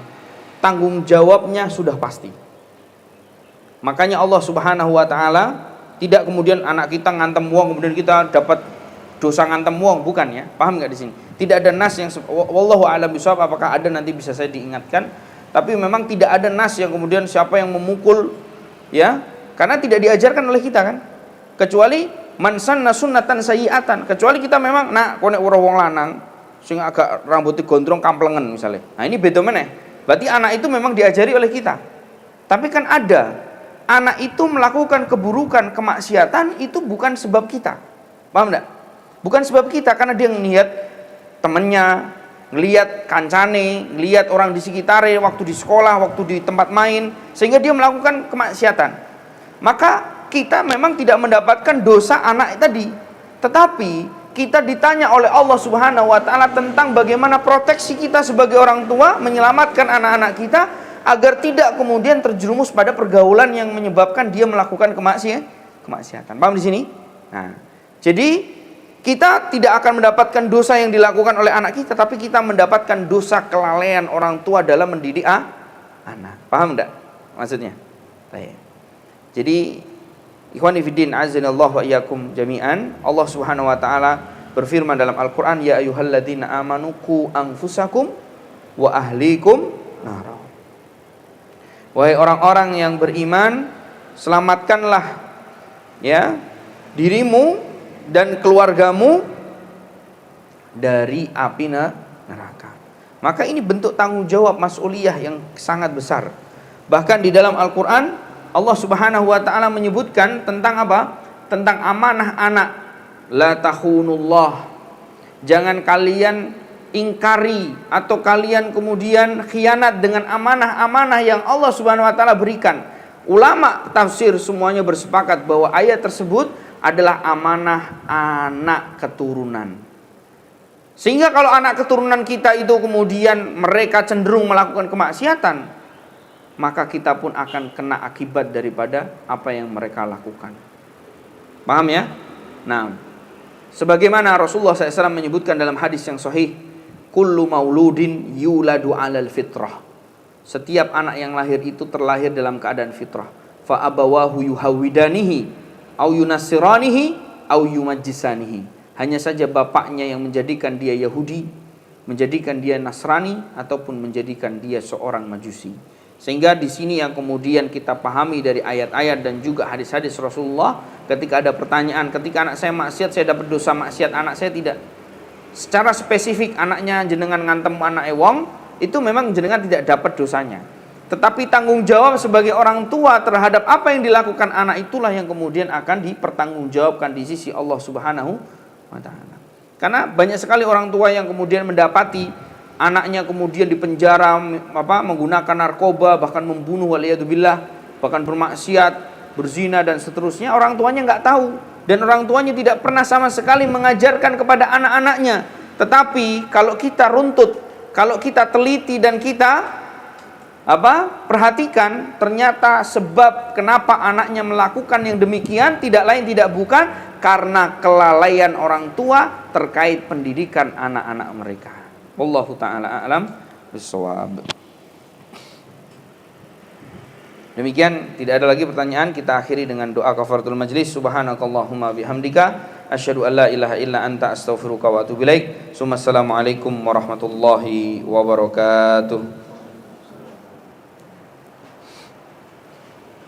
tanggung jawabnya sudah pasti. Makanya Allah Subhanahu wa taala tidak kemudian anak kita ngantem wong kemudian kita dapat dosa ngantem wong, bukan ya. Paham enggak di sini? Tidak ada nas yang wallahu a'lam bishawab, apakah ada nanti bisa saya diingatkan. Tapi memang tidak ada nas yang kemudian siapa yang memukul ya, karena tidak diajarkan oleh kita kan. Kecuali man sanna sunnatan sayyi'atan, kecuali kita memang nak konek ora wong lanang sing agak rambutnya gondrong kamplengen misalnya. Nah, ini beda meneh. Berarti anak itu memang diajari oleh kita. Tapi kan ada anak itu melakukan keburukan, kemaksiatan, itu bukan sebab kita. Paham enggak? Bukan sebab kita, karena dia ngelihat temennya, ngelihat kancane, ngelihat orang di sekitarnya waktu di sekolah, waktu di tempat main, sehingga dia melakukan kemaksiatan. Maka kita memang tidak mendapatkan dosa anak tadi. Tetapi kita ditanya oleh Allah Subhanahu wa taala tentang bagaimana proteksi kita sebagai orang tua menyelamatkan anak-anak kita agar tidak kemudian terjerumus pada pergaulan yang menyebabkan dia melakukan kemaksiatan. Paham di sini? Nah, jadi kita tidak akan mendapatkan dosa yang dilakukan oleh anak kita, tapi kita mendapatkan dosa kelalaian orang tua dalam mendidik anak. Paham enggak maksudnya? Baik. Jadi ikhwani fiddin azanallahu wa iyyakum jami'an, Allah Subhanahu wa taala berfirman dalam Al-Qur'an, ya ayyuhalladzina amanu qu anfusakum wa ahlikum nar. Wahai orang-orang yang beriman, selamatkanlah ya dirimu dan keluargamu dari api neraka. Maka ini bentuk tanggung jawab mas'uliyah yang sangat besar. Bahkan di dalam Al-Qur'an Allah Subhanahu wa taala menyebutkan tentang apa? Tentang amanah anak. La takhunullah. Jangan kalian ingkari atau kalian kemudian khianat dengan amanah-amanah yang Allah Subhanahu wa taala berikan. Ulama tafsir semuanya bersepakat bahwa ayat tersebut adalah amanah anak keturunan. Sehingga kalau anak keturunan kita itu kemudian mereka cenderung melakukan kemaksiatan, maka kita pun akan kena akibat daripada apa yang mereka lakukan. Paham ya? Nah, sebagaimana Rasulullah SAW menyebutkan dalam hadis yang sahih, kullu mauludin yuladu alal fitrah. Setiap anak yang lahir itu terlahir dalam keadaan fitrah. Fa abawahu yuhawidanihi au yunassiranihi au yumajjisanihi. Hanya saja bapaknya yang menjadikan dia Yahudi, menjadikan dia Nasrani, ataupun menjadikan dia seorang Majusi. Sehingga di sini yang kemudian kita pahami dari ayat-ayat dan juga hadis-hadis Rasulullah, ketika ada pertanyaan, ketika anak saya maksiat, saya dapat dosa maksiat, anak saya tidak. Secara spesifik anaknya jenengan ngantem anak wong, itu memang jenengan tidak dapat dosanya. Tetapi tanggung jawab sebagai orang tua terhadap apa yang dilakukan anak itulah yang kemudian akan dipertanggungjawabkan di sisi Allah Subhanahu wa ta'ala. Karena banyak sekali orang tua yang kemudian mendapati anaknya kemudian dipenjara menggunakan narkoba, bahkan membunuh waliyadzubillah, bahkan bermaksiat, berzina dan seterusnya. Orang tuanya nggak tahu dan orang tuanya tidak pernah sama sekali mengajarkan kepada anak-anaknya. Tetapi kalau kita runtut, kalau kita teliti dan kita perhatikan, ternyata sebab kenapa anaknya melakukan yang demikian tidak lain tidak bukan karena kelalaian orang tua terkait pendidikan anak-anak mereka. Wallahu ta'ala a'lam bissawab. Demikian, tidak ada lagi pertanyaan. Kita akhiri dengan doa kafaratul majlis. Subhanakallahumma bihamdika asyhadu an la ilaha illa anta astaghfiruka wa atubu ilaik. Assalamualaikum warahmatullahi wabarakatuh.